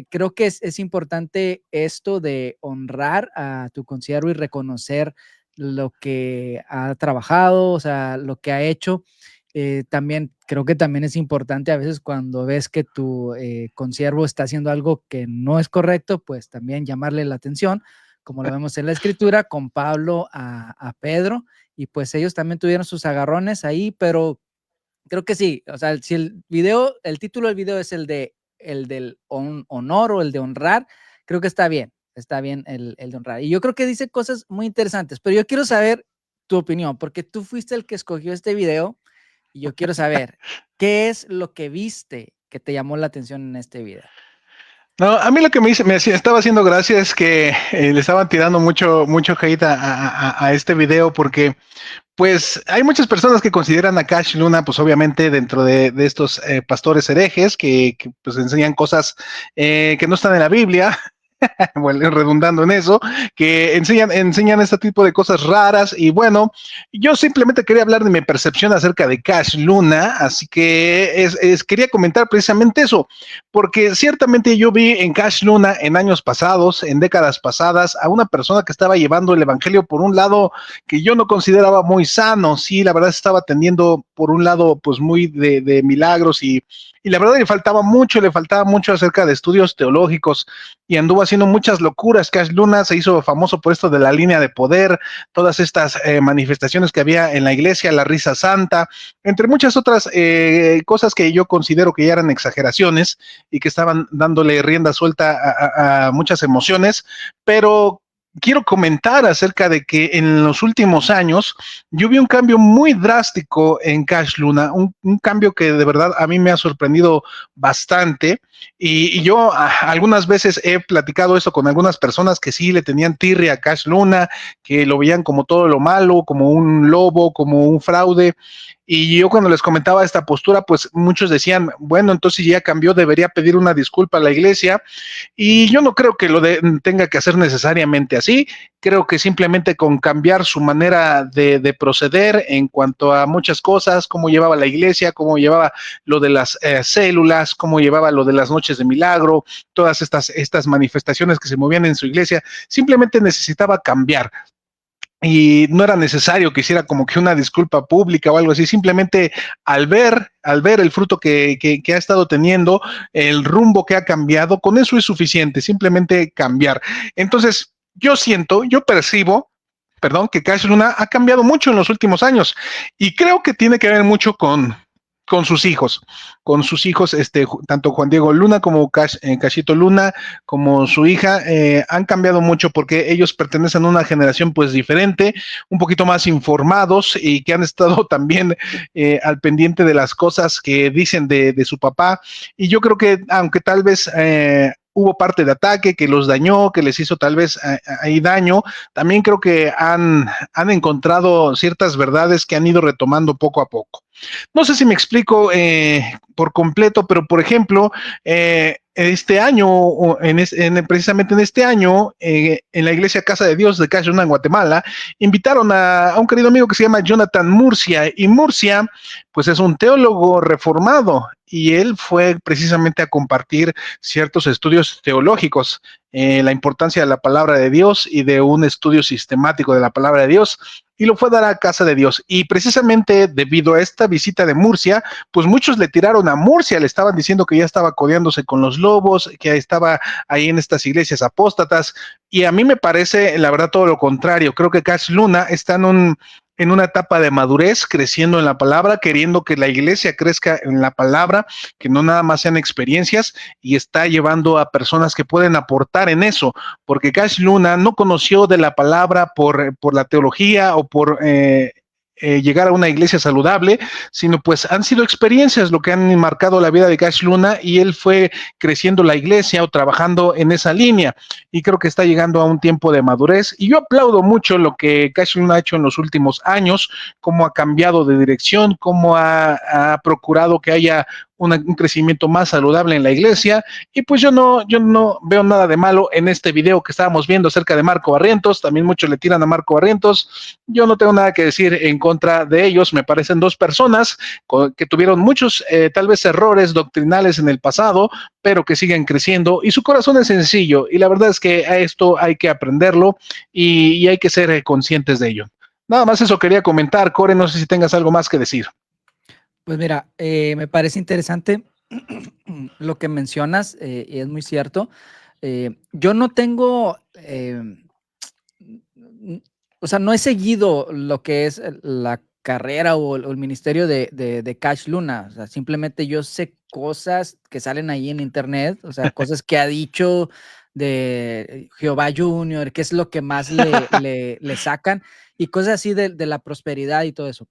creo que es importante esto de honrar a tu consiervo y reconocer lo que ha trabajado, o sea, lo que ha hecho. También creo que también es importante a veces cuando ves que tu consiervo está haciendo algo que no es correcto, pues también llamarle la atención, como lo vemos en la escritura, con Pablo a Pedro, y pues ellos también tuvieron sus agarrones ahí, pero creo que sí, o sea, si el título del video es el del honor o el de honrar, creo que está bien el de honrar. Y yo creo que dice cosas muy interesantes, pero yo quiero saber tu opinión, porque tú fuiste el que escogió este video y yo quiero saber qué es lo que viste que te llamó la atención en este video. No, a mí lo que me estaba haciendo gracia es que le estaban tirando mucho hate a este video porque pues hay muchas personas que consideran a Cash Luna, pues obviamente dentro de estos pastores herejes que pues enseñan cosas que no están en la Biblia. bueno, redundando en eso, que enseñan este tipo de cosas raras. Y bueno, yo simplemente quería hablar de mi percepción acerca de Cash Luna, así que quería comentar precisamente eso, porque ciertamente yo vi en Cash Luna en años pasados, en décadas pasadas, a una persona que estaba llevando el evangelio por un lado que yo no consideraba muy sano. Sí, la verdad estaba atendiendo por un lado pues muy de milagros y la verdad le faltaba mucho acerca de estudios teológicos y anduvo haciendo muchas locuras. Cash Luna se hizo famoso por esto de la línea de poder, todas estas manifestaciones que había en la iglesia, la risa santa, entre muchas otras cosas que yo considero que ya eran exageraciones y que estaban dándole rienda suelta a muchas emociones, pero quiero comentar acerca de que en los últimos años yo vi un cambio muy drástico en Cash Luna, un cambio que de verdad a mí me ha sorprendido bastante. Y yo algunas veces he platicado esto con algunas personas que sí le tenían tirria a Cash Luna, que lo veían como todo lo malo, como un lobo, como un fraude. Y yo cuando les comentaba esta postura, pues muchos decían, bueno, entonces ya cambió, debería pedir una disculpa a la iglesia. Y yo no creo que tenga que hacer necesariamente así. Creo que simplemente con cambiar su manera de proceder en cuanto a muchas cosas, cómo llevaba la iglesia, cómo llevaba lo de las células, cómo llevaba lo de las noches de milagro, todas estas manifestaciones que se movían en su iglesia, simplemente necesitaba cambiar y no era necesario que hiciera como que una disculpa pública o algo así, simplemente al ver el fruto que ha estado teniendo, el rumbo que ha cambiado, con eso es suficiente, simplemente cambiar. Entonces, yo percibo, perdón, que Cash Luna ha cambiado mucho en los últimos años y creo que tiene que ver mucho con sus hijos, tanto Juan Diego Luna como Cachito Luna, como su hija, han cambiado mucho porque ellos pertenecen a una generación pues diferente, un poquito más informados y que han estado también al pendiente de las cosas que dicen de su papá. Y yo creo que aunque tal vez hubo parte de ataque que los dañó, que les hizo tal vez ahí daño, también creo que han encontrado ciertas verdades que han ido retomando poco a poco. No sé si me explico por completo, pero por ejemplo, este año, precisamente en este año, en la iglesia Casa de Dios de Cash Luna en Guatemala, invitaron a un querido amigo que se llama Jonathan Murcia, y Murcia, pues es un teólogo reformado, y él fue precisamente a compartir ciertos estudios teológicos, la importancia de la palabra de Dios y de un estudio sistemático de la palabra de Dios, y lo fue a dar a Casa de Dios. Y precisamente debido a esta visita de Murcia, pues muchos le tiraron a Murcia, le estaban diciendo que ya estaba codeándose con los lobos, que estaba ahí en estas iglesias apóstatas, y a mí me parece, la verdad, todo lo contrario. Creo que Cash Luna está en una etapa de madurez, creciendo en la palabra, queriendo que la iglesia crezca en la palabra, que no nada más sean experiencias, y está llevando a personas que pueden aportar en eso, porque Cash Luna no conoció de la palabra por la teología o por llegar a una iglesia saludable, sino pues han sido experiencias lo que han marcado la vida de Cash Luna, y él fue creciendo la iglesia o trabajando en esa línea, y creo que está llegando a un tiempo de madurez, y yo aplaudo mucho lo que Cash Luna ha hecho en los últimos años, cómo ha cambiado de dirección, cómo ha procurado que haya un crecimiento más saludable en la iglesia. Y pues yo no veo nada de malo en este video que estábamos viendo acerca de Marco Barrientos. También muchos le tiran a Marco Barrientos. Yo no tengo nada que decir en contra de ellos. Me parecen dos personas que tuvieron muchos tal vez errores doctrinales en el pasado, pero que siguen creciendo, y su corazón es sencillo, y la verdad es que a esto hay que aprenderlo y hay que ser conscientes de ello. Nada más eso quería comentar. Core, no sé si tengas algo más que decir. Pues mira, me parece interesante lo que mencionas, y es muy cierto. Yo no tengo, o sea, no he seguido lo que es la carrera o el ministerio de Cash Luna. O sea, simplemente yo sé cosas que salen ahí en internet, o sea, cosas que ha dicho de Jehová Junior, qué es lo que más le sacan, y cosas así de la prosperidad y todo eso.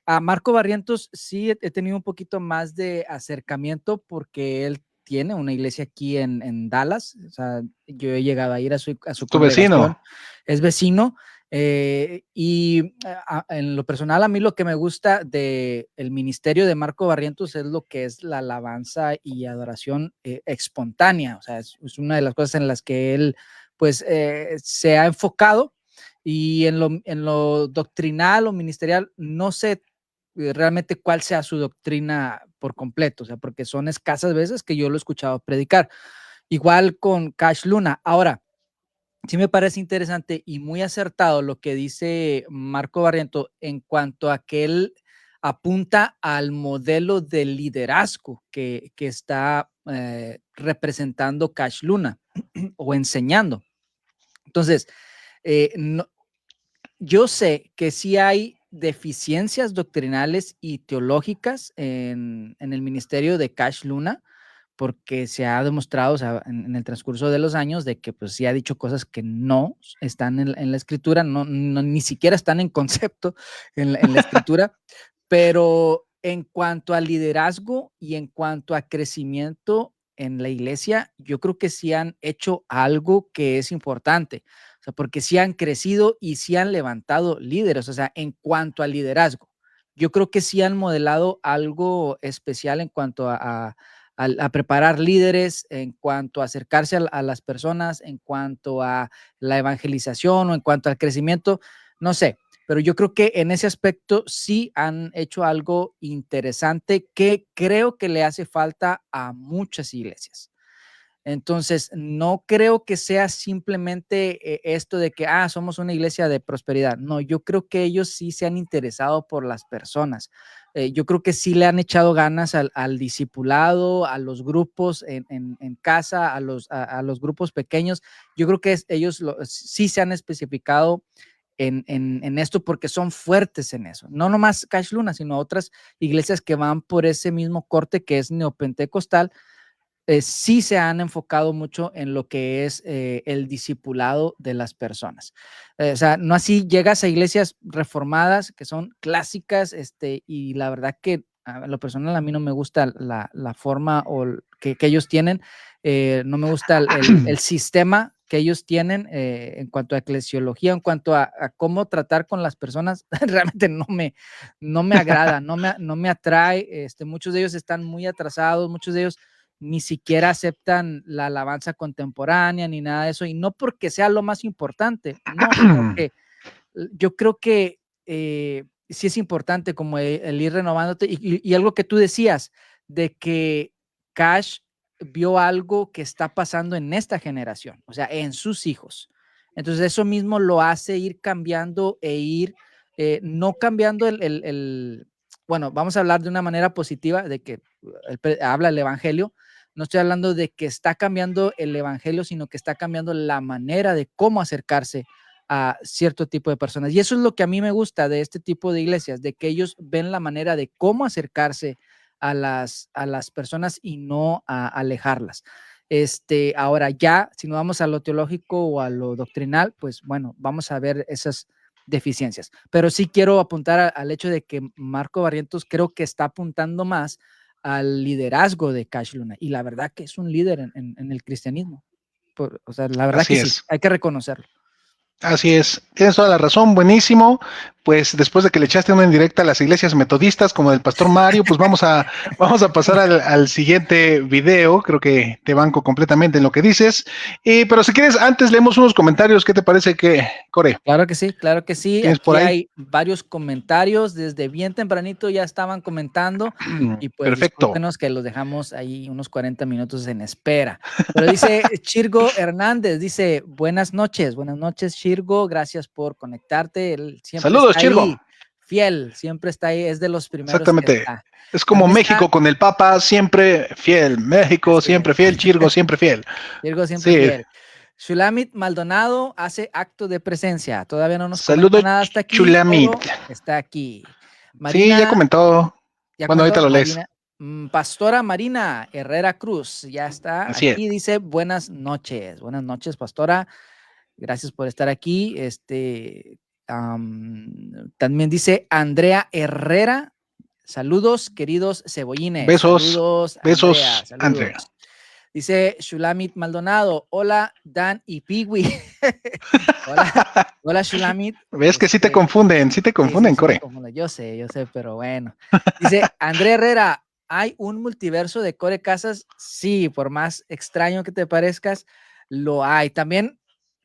A Marco Barrientos sí he tenido un poquito más de acercamiento porque él tiene una iglesia aquí en Dallas. O sea, yo he llegado a ir a su Tu vecino. congregación, es vecino, En lo personal, a mí lo que me gusta del ministerio de Marco Barrientos es lo que es la alabanza y adoración espontánea. O sea, es una de las cosas en las que él pues se ha enfocado, y en lo doctrinal o ministerial no sé realmente cuál sea su doctrina por completo, o sea, porque son escasas veces que yo lo he escuchado predicar. Igual con Cash Luna. Ahora, sí me parece interesante y muy acertado lo que dice Marco Barriento en cuanto a que él apunta al modelo de liderazgo que está representando Cash Luna o enseñando. Entonces, no, yo sé que sí hay deficiencias doctrinales y teológicas en el ministerio de Cash Luna, porque se ha demostrado, o sea, en el transcurso de los años, de que pues sí ha dicho cosas que no están en la escritura, ni siquiera están en concepto en la escritura, pero en cuanto a liderazgo y en cuanto a crecimiento en la iglesia, yo creo que sí han hecho algo que es importante, o sea, porque sí han crecido y sí han levantado líderes, o sea, en cuanto al liderazgo. Yo creo que sí han modelado algo especial en cuanto a preparar líderes, en cuanto a acercarse a las personas, en cuanto a la evangelización o en cuanto al crecimiento, no sé, pero yo creo que en ese aspecto sí han hecho algo interesante que creo que le hace falta a muchas iglesias. Entonces, no creo que sea simplemente esto de que, somos una iglesia de prosperidad. No, yo creo que ellos sí se han interesado por las personas. Yo creo que sí le han echado ganas al discipulado, a los grupos en casa, a los grupos pequeños. Yo creo que ellos sí se han especificado en esto porque son fuertes en eso. No nomás Cash Luna, sino otras iglesias que van por ese mismo corte que es neopentecostal, sí se han enfocado mucho en lo que es el discipulado de las personas. O sea, no así llegas a iglesias reformadas que son clásicas, y la verdad que a lo personal a mí no me gusta la forma que ellos tienen, no me gusta el sistema que ellos tienen en cuanto a eclesiología, en cuanto a cómo tratar con las personas, realmente no me agrada, no me atrae. Muchos de ellos están muy atrasados, muchos de ellos ni siquiera aceptan la alabanza contemporánea ni nada de eso, y no porque sea lo más importante, no, sino que yo creo que sí es importante como el ir renovándote, y algo que tú decías, de que Cash vio algo que está pasando en esta generación, o sea, en sus hijos. Entonces eso mismo lo hace ir cambiando e ir, no cambiando bueno, vamos a hablar de una manera positiva, de que habla el evangelio. No estoy hablando de que está cambiando el evangelio, sino que está cambiando la manera de cómo acercarse a cierto tipo de personas. Y eso es lo que a mí me gusta de este tipo de iglesias, de que ellos ven la manera de cómo acercarse a las personas y no a alejarlas. Ahora ya, si nos vamos a lo teológico o a lo doctrinal, pues bueno, vamos a ver esas deficiencias. Pero sí quiero apuntar al hecho de que Marco Barrientos creo que está apuntando más al liderazgo de Cash Luna, y la verdad que es un líder en el cristianismo. O sea, la verdad Así que sí, es. hay que reconocerlo. Así es, tienes toda la razón, buenísimo. Pues después de que le echaste una indirecta a las iglesias metodistas como del pastor Mario, pues vamos a pasar al siguiente video. Creo que te banco completamente en lo que dices. Pero si quieres, antes leemos unos comentarios. ¿Qué te parece que, Core? Claro que sí, claro que sí. ¿Tienes por Aquí ahí? hay varios comentarios. Desde bien tempranito ya estaban comentando, y pues Perfecto. discúlpenos que los dejamos ahí unos 40 minutos en espera. Pero dice Chirgo Hernández, dice, buenas noches, Chirgo, gracias por conectarte. Él siempre Saludos, está Chirgo. ahí, fiel, siempre está ahí, es de los primeros que Exactamente. está. Es como También está México con el Papa, siempre fiel. México, así siempre es. fiel. Chirgo, siempre fiel. Chirgo siempre Sí. fiel. Shulamit Maldonado hace acto de presencia. Todavía no nos comenta Saludos, nada hasta aquí, Chulamit. pero está aquí. Sí, ya Marina, comentó. ya Bueno, ahorita comentó, lo lees. Pastora Marina Herrera Cruz, ya está Así es. aquí, dice buenas noches, Pastora, gracias por estar aquí. También dice Andrea Herrera, saludos, queridos cebollines, Besos, saludos, Andrea, besos, Andrea. saludos. Dice Shulamit Maldonado, hola Dan y Piwi. Hola Shulamit. Ves que sí te confunden, Sí, Core. me confunden. Yo sé, pero bueno. Dice André Herrera, ¿hay un multiverso de Core Casas? Sí, por más extraño que te parezcas, lo hay. También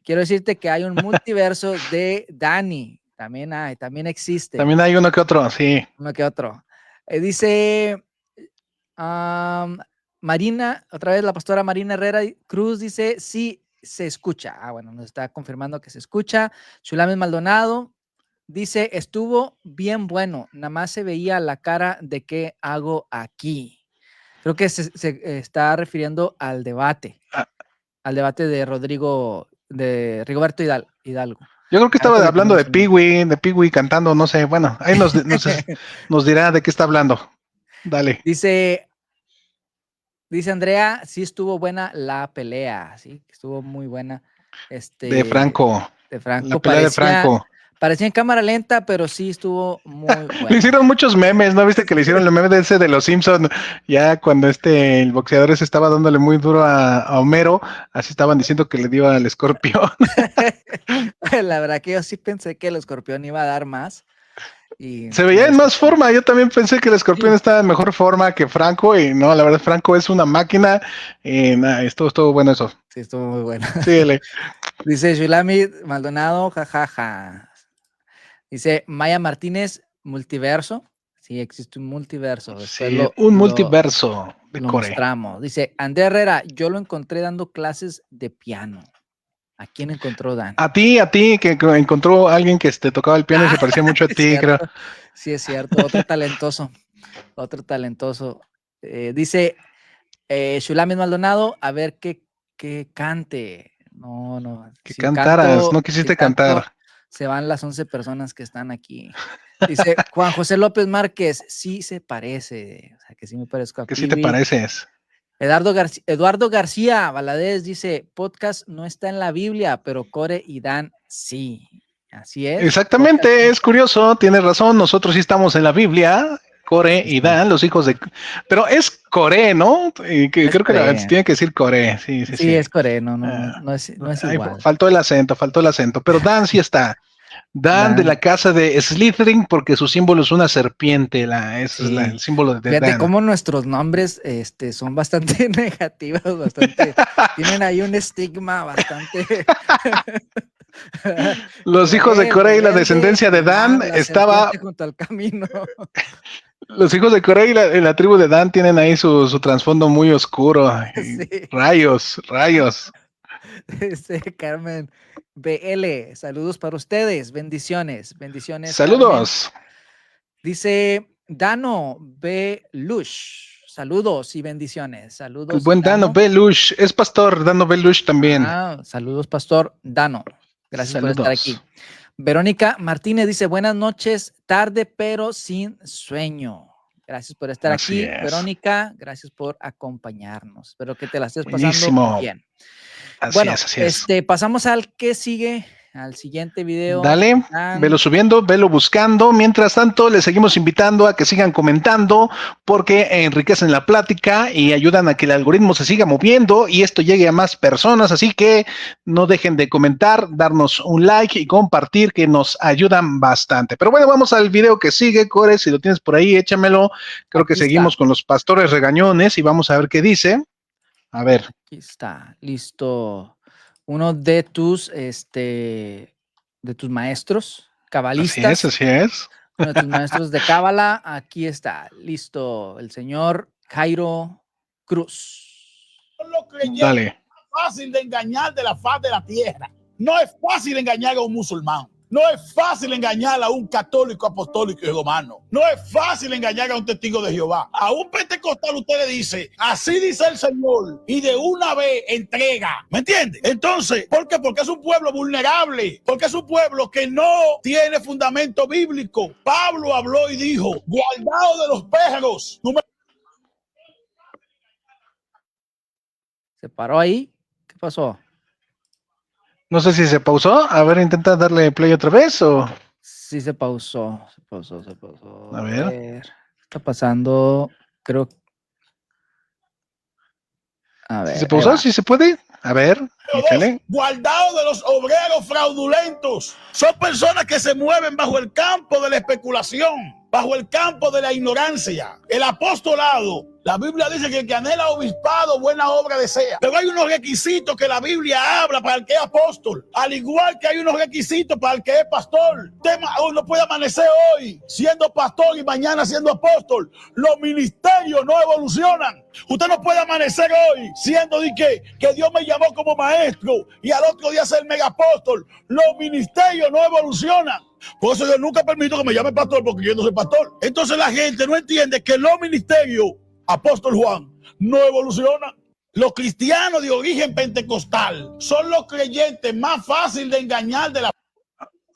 quiero decirte que hay un multiverso de Dani. También existe. También hay uno que otro, sí. Uno que otro. Dice Marina, otra vez la pastora Marina Herrera Cruz dice, sí, se escucha. Bueno, nos está confirmando que se escucha. Chulames Maldonado dice, estuvo bien bueno, nada más se veía la cara de qué hago aquí. Creo que se está refiriendo al debate de Rigoberto Hidalgo. Yo creo que estaba hablando de Piwi cantando, no sé, bueno, ahí nos dirá de qué está hablando. Dale. Dice Andrea, sí estuvo buena la pelea, sí, estuvo muy buena. De Franco. La pelea de Franco. Parecía en cámara lenta, pero sí estuvo muy buena. Le hicieron muchos memes, ¿no viste que le hicieron el meme de ese de los Simpsons? Ya cuando el boxeador ese estaba dándole muy duro a Homero, así estaban diciendo que le dio al escorpión. La verdad que yo sí pensé que el escorpión iba a dar más. Y se veía en más forma, yo también pensé que el escorpión estaba en mejor forma que Franco, y no, la verdad Franco es una máquina, estuvo bueno eso. Sí, estuvo muy bueno. Síguele. Dice Shulami Maldonado, jajaja. Dice Maya Martínez, multiverso. Sí, existe un multiverso. Sí, un multiverso de lo Core. mostramos. Dice André Herrera, yo lo encontré dando clases de piano. ¿A quién encontró Dan? A ti, que encontró a alguien que te tocaba el piano y se parecía mucho a ti, creo. Sí, es cierto. Otro talentoso. Dice Shulami Maldonado, a ver qué cante. No. Que cantaras, no quisiste cantar. Se van las 11 personas que están aquí. Dice Juan José López Márquez, sí se parece. O sea, que sí me parezco a que sí te pareces. Eduardo García Valadez dice, podcast no está en la Biblia, pero Core y Dan sí. Así es. Exactamente, podcast. Es curioso, tienes razón, nosotros sí estamos en la Biblia, Core y Dan, los hijos de... Pero es Core, ¿no? Creo que tiene que decir Core, sí. Sí, es Core, no es igual. Faltó el acento, pero Dan sí está. Dan de la casa de Slytherin porque su símbolo es una serpiente, ese es el símbolo de Fíjate Dan. cómo nuestros nombres son bastante negativos, tienen ahí un estigma bastante... Los hijos de Core y la descendencia de Dan estaba... junto al camino. Los hijos de Core y la tribu de Dan tienen ahí su trasfondo muy oscuro. Sí. Rayos. Carmen BL, saludos para ustedes, bendiciones. Saludos. Carmen. Dice Dano B. Lush, saludos y bendiciones. Saludos. El buen Dano B. Lush, es pastor Dano B. Lush también. Saludos, pastor Dano. Gracias por estar aquí. Verónica Martínez dice, buenas noches, tarde pero sin sueño. Gracias por estar aquí, Verónica. Gracias por acompañarnos. Espero que te la estés pasando bien. Así es. Pasamos al que sigue, al siguiente video. Dale, velo subiendo, velo buscando. Mientras tanto, les seguimos invitando a que sigan comentando porque enriquecen la plática y ayudan a que el algoritmo se siga moviendo y esto llegue a más personas. Así que no dejen de comentar, darnos un like y compartir, que nos ayudan bastante. Pero bueno, vamos al video que sigue, Core. Si lo tienes por ahí, échamelo. Creo que seguimos con los pastores regañones y vamos a ver qué dice. A ver. Aquí está, listo. Uno de tus, maestros cabalistas. Así es. Uno de tus maestros de cábala. Aquí está, listo. El señor Jairo Cruz. Dale. Es fácil de engañar de la faz de la tierra. No es fácil engañar a un musulmán. No es fácil engañar a un católico apostólico y romano. No es fácil engañar a un testigo de Jehová. A un pentecostal usted le dice, así dice el Señor, y de una vez entrega. ¿Me entiende? Entonces, ¿por qué? Porque es un pueblo vulnerable. Porque es un pueblo que no tiene fundamento bíblico. Pablo habló y dijo, guardado de los pájaros. ¿Se paró ahí? ¿Qué pasó? No sé si se pausó. A ver, intenta darle play otra vez o... Sí, se pausó. A ver. ¿Qué está pasando? Creo. A ver, ¿Sí se puede usar? ¿Sí se puede? A ver, échale. Guardado de los obreros fraudulentos. Son personas que se mueven bajo el campo de la especulación, bajo el campo de la ignorancia. El apostolado, la Biblia dice que el que anhela obispado, buena obra desea. Pero hay unos requisitos que la Biblia habla para el que es apóstol. Al igual que hay unos requisitos para el que es pastor. Uno puede amanecer hoy siendo pastor y mañana siendo apóstol. Los ministerios no evolucionan. Usted no puede amanecer hoy siendo de que Dios me llamó como maestro y al otro día ser megapóstol. Los ministerios no evolucionan. Por eso yo nunca permito que me llame pastor, porque yo no soy pastor. Entonces la gente no entiende que los ministerios, apóstol Juan, no evolucionan. Los cristianos de origen pentecostal son los creyentes más fáciles de engañar de la...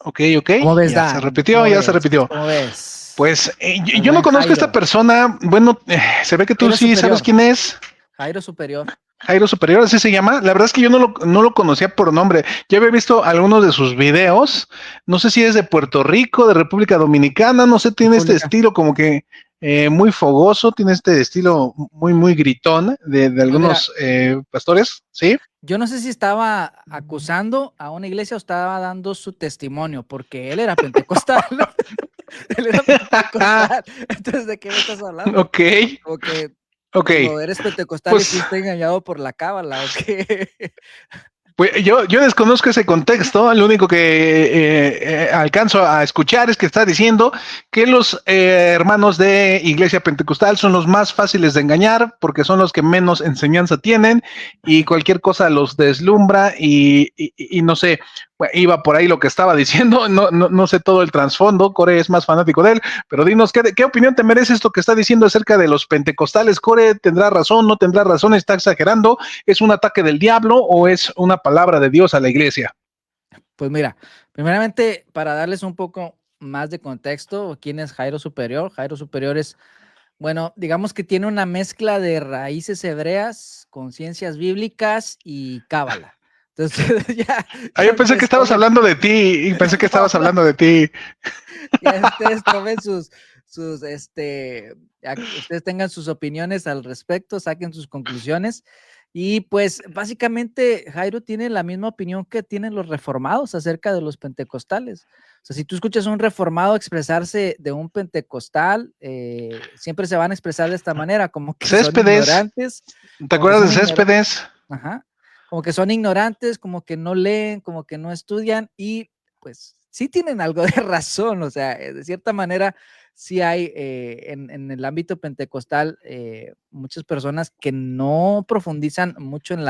Ok. ¿Cómo ves, Ya Dan? se repitió, ¿Cómo ya ves? se repitió. ¿Cómo ves? Pues El yo no buen conozco a esta Jairo. persona. Bueno, se ve que tú Jairo sí Superior. sabes quién es. Jairo Superior. Jairo Superior, así se llama. La verdad es que yo no lo conocía por nombre. Ya había visto algunos de sus videos. No sé si es de Puerto Rico, de República Dominicana. No sé, tiene este República. estilo como que muy fogoso. Tiene este estilo muy gritón de algunos pastores. ¿Sí? Yo no sé si estaba acusando a una iglesia o estaba dando su testimonio, porque él era pentecostal. Él era pentecostal. Entonces, ¿de qué me estás hablando? Ok. Como que Ok. digo, eres pentecostal Pues, y fuiste engañado por la cábala, ¿o qué? Pues yo desconozco ese contexto, lo único que alcanzo a escuchar es que está diciendo que los hermanos de Iglesia Pentecostal son los más fáciles de engañar porque son los que menos enseñanza tienen y cualquier cosa los deslumbra y no sé, iba por ahí lo que estaba diciendo, no sé todo el trasfondo, Core es más fanático de él, pero dinos, ¿qué opinión te merece esto que está diciendo acerca de los pentecostales? Core, ¿tendrá razón, no tendrá razón, está exagerando? ¿Es un ataque del diablo o es una palabra de Dios a la iglesia? Pues mira, primeramente, para darles un poco más de contexto, ¿quién es Jairo Superior? Jairo Superior es, bueno, digamos que tiene una mezcla de raíces hebreas con ciencias bíblicas y cábala. Entonces, yo pensé que estabas hablando de ti y pensé que estabas hablando de ti. Ya ustedes tomen ustedes tengan sus opiniones al respecto, saquen sus conclusiones. Y pues básicamente Jairo tiene la misma opinión que tienen los reformados acerca de los pentecostales. O sea, si tú escuchas a un reformado expresarse de un pentecostal, siempre se van a expresar de esta manera, como que Céspedes. son ignorantes. ¿Te acuerdas de Céspedes? Ajá. Como que son ignorantes, como que no leen, como que no estudian y pues sí tienen algo de razón. O sea, de cierta manera sí hay en el ámbito pentecostal muchas personas que no profundizan mucho en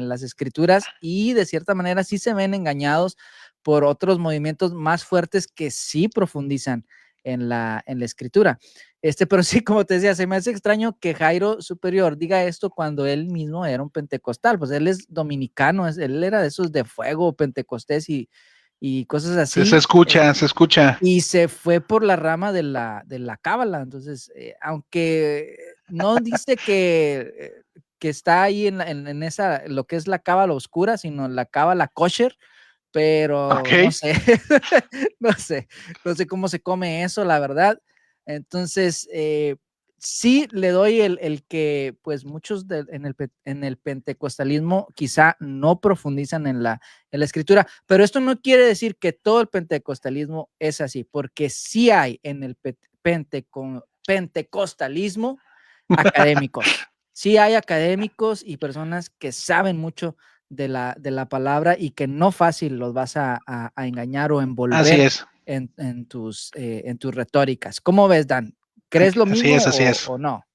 las escrituras y de cierta manera sí se ven engañados por otros movimientos más fuertes que sí profundizan en la escritura. Pero sí, como te decía, se me hace extraño que Jairo Superior diga esto cuando él mismo era un pentecostal, pues él es dominicano, él era de esos de fuego, pentecostés y cosas así. Se escucha. Y se fue por la rama de la cábala. Entonces, aunque no dice que está ahí en esa, lo que es la cábala oscura, sino la cábala kosher, pero Okay. no sé cómo se come eso, la verdad. Entonces, sí le doy el que, pues, muchos en el pentecostalismo quizá no profundizan en la escritura, pero esto no quiere decir que todo el pentecostalismo es así, porque sí hay en el pentecostalismo académicos. Sí hay académicos y personas que saben mucho de la palabra y que no fácil los vas a engañar o envolver. Así es. En tus retóricas. ¿Cómo ves, Dan? ¿Crees lo mismo así es. o no?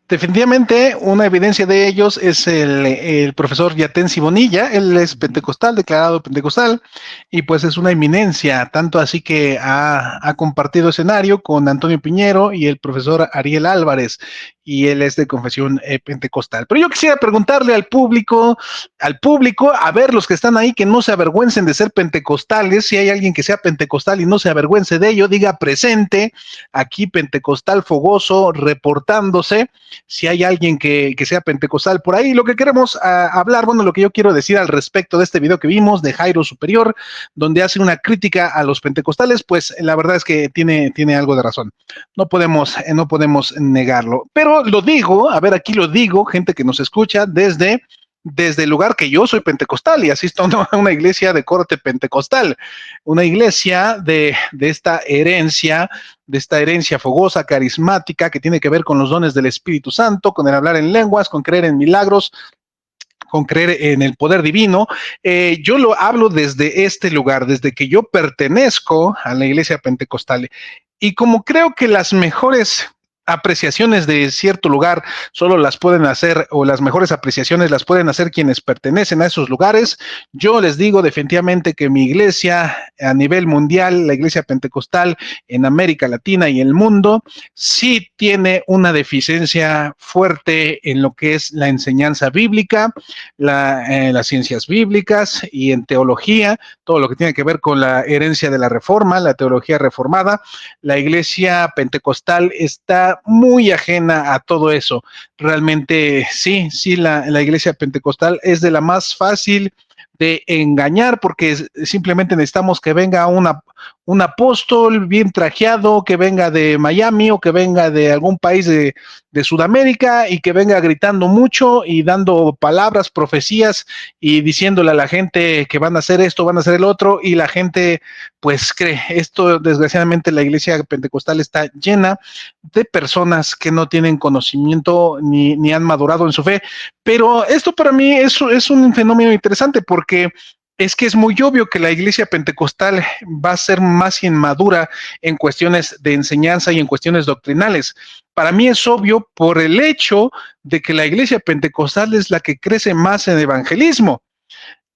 Definitivamente, una evidencia de ellos es el profesor Yatensi Bonilla. Él es pentecostal, declarado pentecostal, y pues es una eminencia, tanto así que ha compartido escenario con Antonio Piñero y el profesor Ariel Álvarez, y él es de confesión pentecostal. Pero yo quisiera preguntarle al público, a ver, los que están ahí, que no se avergüencen de ser pentecostales. Si hay alguien que sea pentecostal y no se avergüence de ello, diga presente, aquí pentecostal fogoso, reportándose. si hay alguien que sea pentecostal por ahí. Lo que queremos hablar, bueno, lo que yo quiero decir al respecto de este video que vimos de Jairo Superior, donde hace una crítica a los pentecostales, pues la verdad es que tiene algo de razón. No podemos negarlo. Pero lo digo, a ver, aquí lo digo, gente que nos escucha desde el lugar que yo soy pentecostal y asisto a una iglesia de corte pentecostal, una iglesia de esta herencia fogosa, carismática, que tiene que ver con los dones del Espíritu Santo, con el hablar en lenguas, con creer en milagros, con creer en el poder divino. Yo lo hablo desde este lugar, desde que yo pertenezco a la iglesia pentecostal. Y como creo que las mejores apreciaciones de cierto lugar solo las pueden hacer, o las mejores apreciaciones las pueden hacer quienes pertenecen a esos lugares, yo les digo definitivamente que mi iglesia a nivel mundial, la iglesia pentecostal en América Latina y el mundo, sí tiene una deficiencia fuerte en lo que es la enseñanza bíblica, las ciencias bíblicas y en teología, todo lo que tiene que ver con la herencia de la reforma, la teología reformada. La iglesia pentecostal está muy ajena a todo eso. Realmente sí, la iglesia pentecostal es de la más fácil de engañar, porque simplemente necesitamos que venga un apóstol bien trajeado, que venga de Miami o que venga de algún país de Sudamérica y que venga gritando mucho y dando palabras, profecías y diciéndole a la gente que van a hacer esto, van a hacer el otro, y la gente pues cree. Esto, desgraciadamente, la iglesia pentecostal está llena de personas que no tienen conocimiento ni han madurado en su fe, pero esto para mí es un fenómeno interesante, porque es que es muy obvio que la iglesia pentecostal va a ser más inmadura en cuestiones de enseñanza y en cuestiones doctrinales. Para mí es obvio por el hecho de que la iglesia pentecostal es la que crece más en evangelismo.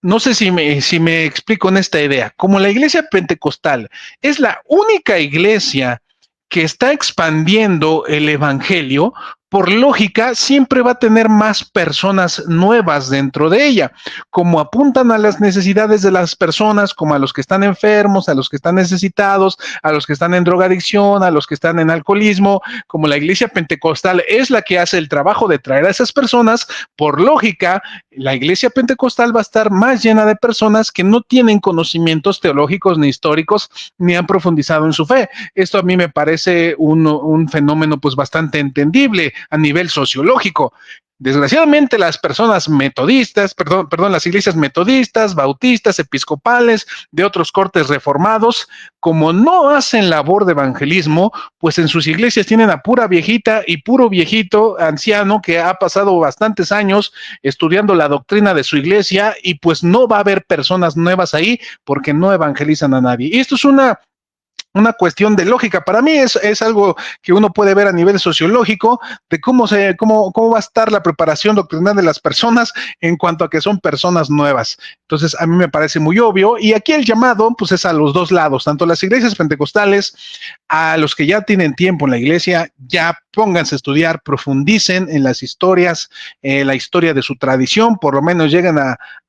No sé si me explico en esta idea. Como la iglesia pentecostal es la única iglesia que está expandiendo el evangelio, por lógica, siempre va a tener más personas nuevas dentro de ella, como apuntan a las necesidades de las personas, como a los que están enfermos, a los que están necesitados, a los que están en drogadicción, a los que están en alcoholismo. Como la iglesia pentecostal es la que hace el trabajo de traer a esas personas, por lógica, la iglesia pentecostal va a estar más llena de personas que no tienen conocimientos teológicos ni históricos, ni han profundizado en su fe. Esto a mí me parece un fenómeno pues bastante entendible a nivel sociológico. Desgraciadamente, las personas metodistas, las iglesias metodistas, bautistas, episcopales, de otros cortes reformados, como no hacen labor de evangelismo, pues en sus iglesias tienen a pura viejita y puro viejito anciano que ha pasado bastantes años estudiando la doctrina de su iglesia, y pues no va a haber personas nuevas ahí porque no evangelizan a nadie. Y esto es una cuestión de lógica. Para mí es algo que uno puede ver a nivel sociológico de cómo va a estar la preparación doctrinal de las personas en cuanto a que son personas nuevas. Entonces, a mí me parece muy obvio, y aquí el llamado pues es a los dos lados, tanto las iglesias pentecostales, a los que ya tienen tiempo en la iglesia, ya pónganse a estudiar, profundicen en las historias, la historia de su tradición, por lo menos lleguen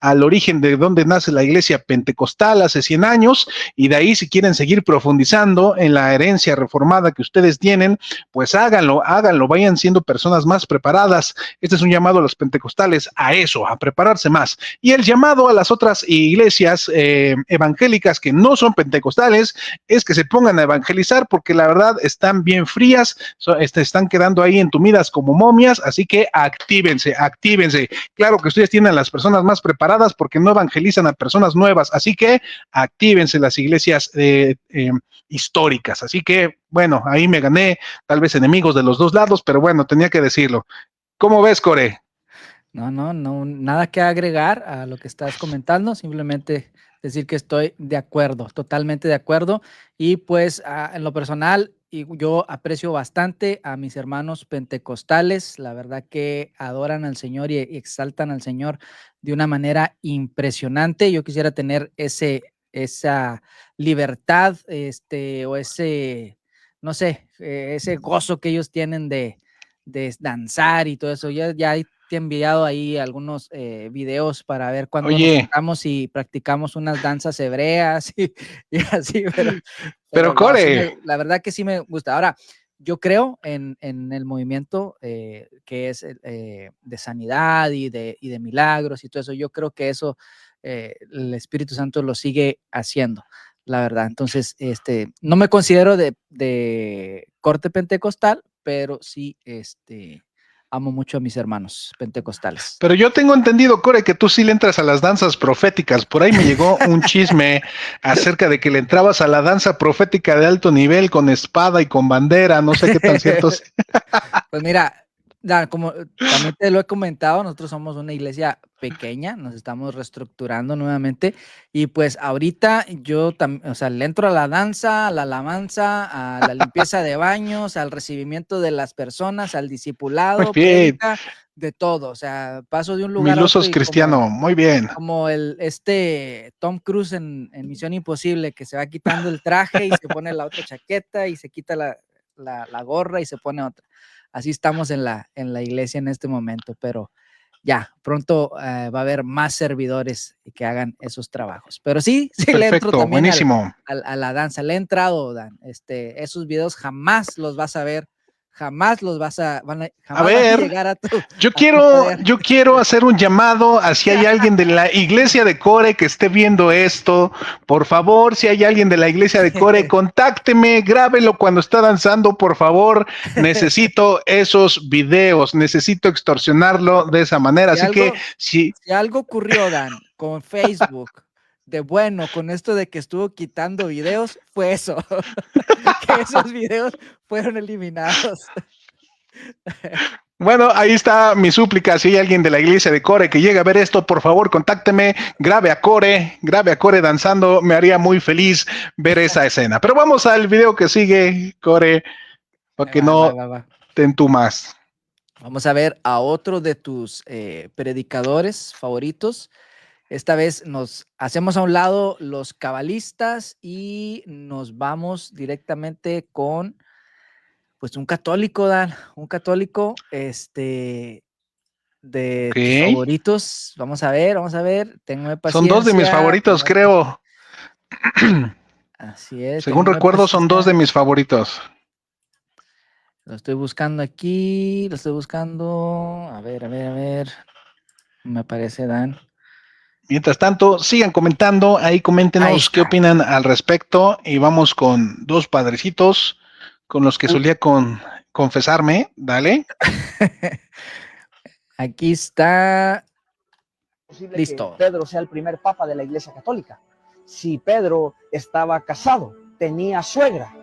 al origen de donde nace la iglesia pentecostal hace 100 años, y de ahí, si quieren seguir profundizando en la herencia reformada que ustedes tienen, pues háganlo, vayan siendo personas más preparadas. Este es un llamado a los pentecostales a eso, a prepararse más. Y el llamado a las otras iglesias evangélicas que no son pentecostales es que se pongan a evangelizar, porque la verdad están bien frías, están quedando ahí entumidas como momias, así que actívense. Claro que ustedes tienen a las personas más preparadas porque no evangelizan a personas nuevas, así que actívense las iglesias históricas. Así que, bueno, ahí me gané tal vez enemigos de los dos lados, pero bueno, tenía que decirlo. ¿Cómo ves, Core? No, nada que agregar a lo que estás comentando, simplemente decir que estoy de acuerdo, totalmente de acuerdo, y pues en lo personal, y yo aprecio bastante a mis hermanos pentecostales, la verdad que adoran al Señor y exaltan al Señor de una manera impresionante. Yo quisiera tener esa libertad, o ese, no sé, ese gozo que ellos tienen de danzar y todo eso. Ya te he enviado ahí algunos videos para ver cuando nos juntamos y practicamos unas danzas hebreas y así, pero Core, la verdad que sí me gusta. Ahora, yo creo en el movimiento que es de sanidad y de milagros y todo eso. Yo creo que eso el Espíritu Santo lo sigue haciendo, la verdad. Entonces, no me considero de corte pentecostal, pero sí, amo mucho a mis hermanos pentecostales. Pero yo tengo entendido, Core, que tú sí le entras a las danzas proféticas. Por ahí me llegó un chisme acerca de que le entrabas a la danza profética de alto nivel con espada y con bandera. No sé qué tan cierto es. Pues mira, como también te lo he comentado, nosotros somos una iglesia pequeña, nos estamos reestructurando nuevamente y pues ahorita yo también, o sea, le entro a la danza, a la alabanza, a la limpieza de baños, al recibimiento de las personas, al discipulado, Muy bien. prédica, de todo, o sea, paso de un lugar a Milusos otro y cristiano, muy bien. como Tom Cruise en Misión Imposible, que se va quitando el traje y se pone la otra chaqueta y se quita la gorra y se pone otra. Así estamos en la iglesia en este momento, pero ya, pronto va a haber más servidores que hagan esos trabajos. Pero sí, le entro Perfecto, también buenísimo. a la danza. Le he entrado, Dan. Esos videos jamás los vas a ver, jamás los vas a, jamás A vas a ver, llegar a tu yo poder. quiero hacer un llamado a si hay alguien de la iglesia de Core que esté viendo esto. Por favor, si hay alguien de la iglesia de Core, contácteme, grábelo cuando está danzando, por favor. Necesito esos videos, necesito extorsionarlo de esa manera. Así que si algo ocurrió, Dan, con Facebook, de bueno, con esto de que estuvo quitando videos, fue eso, que esos videos fueron eliminados. Bueno, ahí está mi súplica. Si hay alguien de la iglesia de Core que llegue a ver esto, por favor, contácteme, grabe a Core danzando. Me haría muy feliz ver esa escena. Pero vamos al video que sigue, Core, para que no te entumas. Vamos a ver a otro de tus predicadores favoritos. Esta vez nos hacemos a un lado los cabalistas y nos vamos directamente con pues un católico, Dan, un católico de tus favoritos. Vamos a ver, tengo paciencia. Son dos de mis favoritos, creo. Así es. Según recuerdo, son dos de mis favoritos. Lo estoy buscando aquí, lo estoy buscando. A ver. Me parece, Dan. Mientras tanto, sigan comentando, ahí coméntenos qué opinan al respecto y vamos con dos padrecitos con los que solía confesarme, dale. Aquí está. Listo. Que Pedro sea el primer papa de la Iglesia Católica. Si Pedro estaba casado, tenía suegra.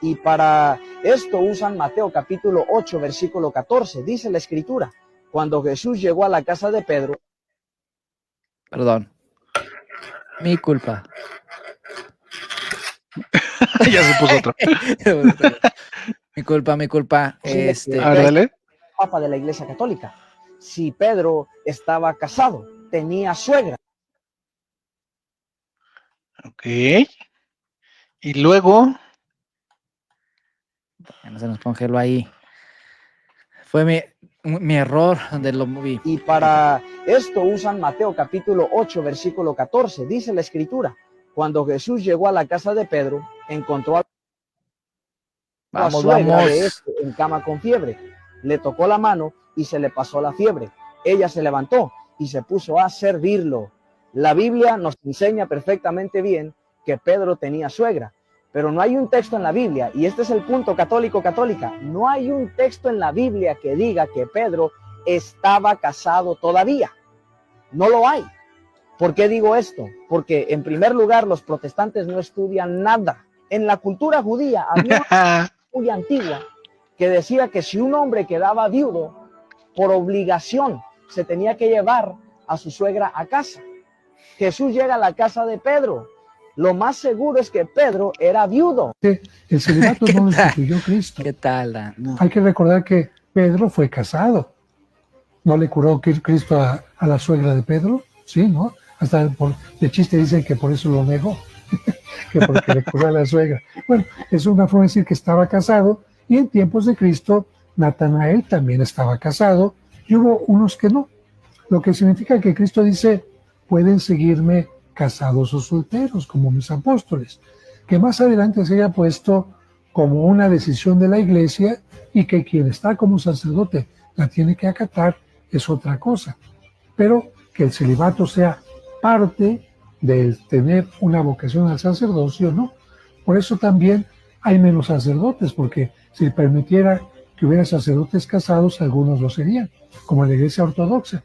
Y para esto usan Mateo capítulo 8, versículo 14. Dice la escritura, cuando Jesús llegó a la casa de Pedro. Perdón. Mi culpa. Ya se puso otro. Mi culpa. A ver, dale. Papa de la Iglesia Católica. Si Pedro estaba casado, tenía suegra. Ok. Y luego. No se nos congeló ahí. Fue mi error donde lo moví. Y para esto usan Mateo capítulo 8, versículo 14. Dice la escritura, cuando Jesús llegó a la casa de Pedro, encontró a la suegra de este en cama con fiebre. Le tocó la mano y se le pasó la fiebre. Ella se levantó y se puso a servirlo. La Biblia nos enseña perfectamente bien que Pedro tenía suegra, pero no hay un texto en la Biblia, y este es el punto católica, no hay un texto en la Biblia que diga que Pedro estaba casado todavía. No lo hay. ¿Por qué digo esto? Porque en primer lugar los protestantes no estudian nada. En la cultura judía había una muy antigua que decía que si un hombre quedaba viudo, por obligación se tenía que llevar a su suegra a casa. Jesús llega a la casa de Pedro. Lo más seguro es que Pedro era viudo. El celibato no lo instituyó Cristo. ¿Qué tal, Dan? Hay que recordar que Pedro fue casado. ¿No le curó Cristo a la suegra de Pedro? Sí, ¿no? Hasta de chiste dicen que por eso lo negó, que porque le curó a la suegra. Bueno, es una forma de decir que estaba casado, y en tiempos de Cristo, Natanael también estaba casado, y hubo unos que no. Lo que significa que Cristo dice, pueden seguirme casados o solteros, como mis apóstoles, que más adelante se haya puesto como una decisión de la iglesia y que quien está como sacerdote la tiene que acatar es otra cosa. Pero que el celibato sea parte de tener una vocación al sacerdocio, ¿no? Por eso también hay menos sacerdotes, porque si permitiera que hubiera sacerdotes casados, algunos lo serían, como la Iglesia Ortodoxa.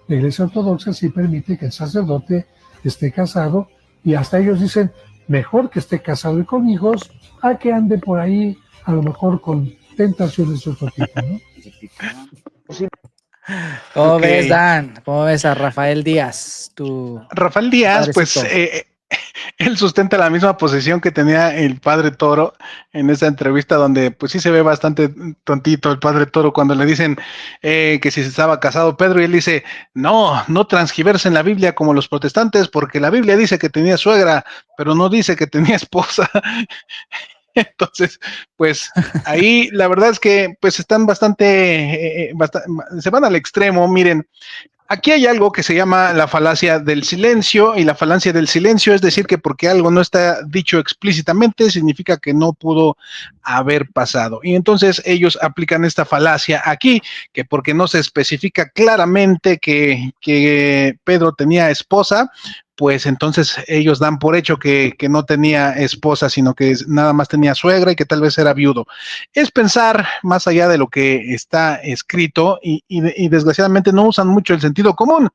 La Iglesia Ortodoxa sí permite que el sacerdote esté casado, y hasta ellos dicen, mejor que esté casado y con hijos, a que ande por ahí, a lo mejor con tentaciones de otro tipo, ¿no? ¿Cómo ves, Dan? ¿Cómo ves a Rafael Díaz? Rafael Díaz, pues él sustenta la misma posición que tenía el padre Toro en esa entrevista, donde pues sí se ve bastante tontito el padre Toro cuando le dicen que si se estaba casado Pedro, y él dice, no transgiversen la Biblia como los protestantes, porque la Biblia dice que tenía suegra, pero no dice que tenía esposa. Entonces, pues ahí la verdad es que pues están se van al extremo. Miren, aquí hay algo que se llama la falacia del silencio, y la falacia del silencio es decir que porque algo no está dicho explícitamente significa que no pudo haber pasado. Y entonces ellos aplican esta falacia aquí, que porque no se especifica claramente que Pedro tenía esposa, pues entonces ellos dan por hecho que no tenía esposa, sino que nada más tenía suegra y que tal vez era viudo. Es pensar más allá de lo que está escrito, y desgraciadamente no usan mucho el sentido común,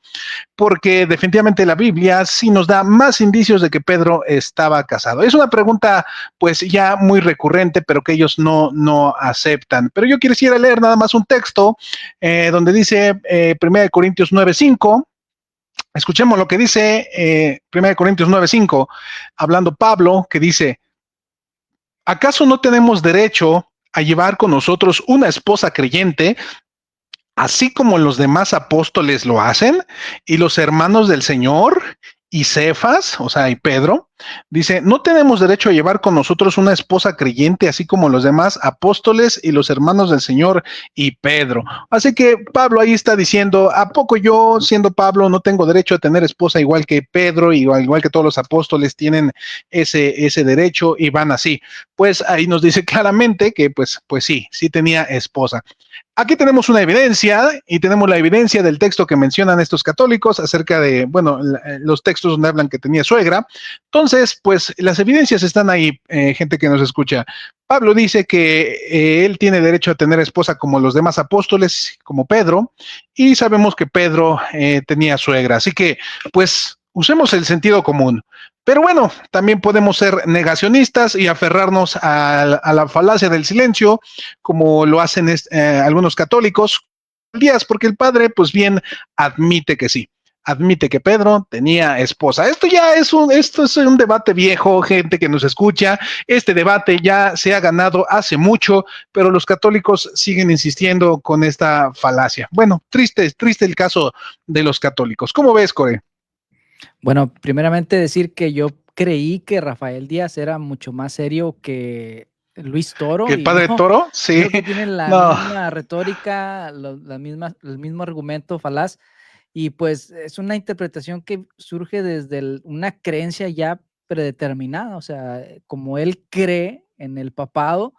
porque definitivamente la Biblia sí nos da más indicios de que Pedro estaba casado. Es una pregunta pues ya muy recurrente, pero que ellos no aceptan. Pero yo quisiera leer nada más un texto donde dice 1 Corintios 9:5. Escuchemos lo que dice 1 Corintios 9:5, hablando Pablo, que dice, ¿acaso no tenemos derecho a llevar con nosotros una esposa creyente, así como los demás apóstoles lo hacen, y los hermanos del Señor, y Cefas, o sea, y Pedro? Dice, no tenemos derecho a llevar con nosotros una esposa creyente, así como los demás apóstoles y los hermanos del Señor y Pedro. Así que Pablo ahí está diciendo, ¿a poco yo, siendo Pablo, no tengo derecho a tener esposa igual que Pedro, y igual que todos los apóstoles tienen ese derecho y van así? Pues ahí nos dice claramente que pues sí tenía esposa. Aquí tenemos una evidencia, y tenemos la evidencia del texto que mencionan estos católicos acerca de, bueno, los textos donde hablan que tenía suegra. Entonces, pues las evidencias están ahí, gente que nos escucha. Pablo dice que él tiene derecho a tener esposa como los demás apóstoles, como Pedro, y sabemos que Pedro tenía suegra. Así que, pues, usemos el sentido común. Pero bueno, también podemos ser negacionistas y aferrarnos a la falacia del silencio, como lo hacen algunos católicos, porque el padre, pues bien, admite que sí. Admite que Pedro tenía esposa. Esto es un debate viejo, gente que nos escucha. Este debate ya se ha ganado hace mucho, pero los católicos siguen insistiendo con esta falacia. Bueno, triste el caso de los católicos. ¿Cómo ves, Core? Bueno, primeramente decir que yo creí que Rafael Díaz era mucho más serio que Luis Toro. ¿Que el padre Toro? Sí. Creo que tienen la misma retórica, el mismo argumento falaz, y pues es una interpretación que surge desde una creencia ya predeterminada, o sea, como él cree en el papado,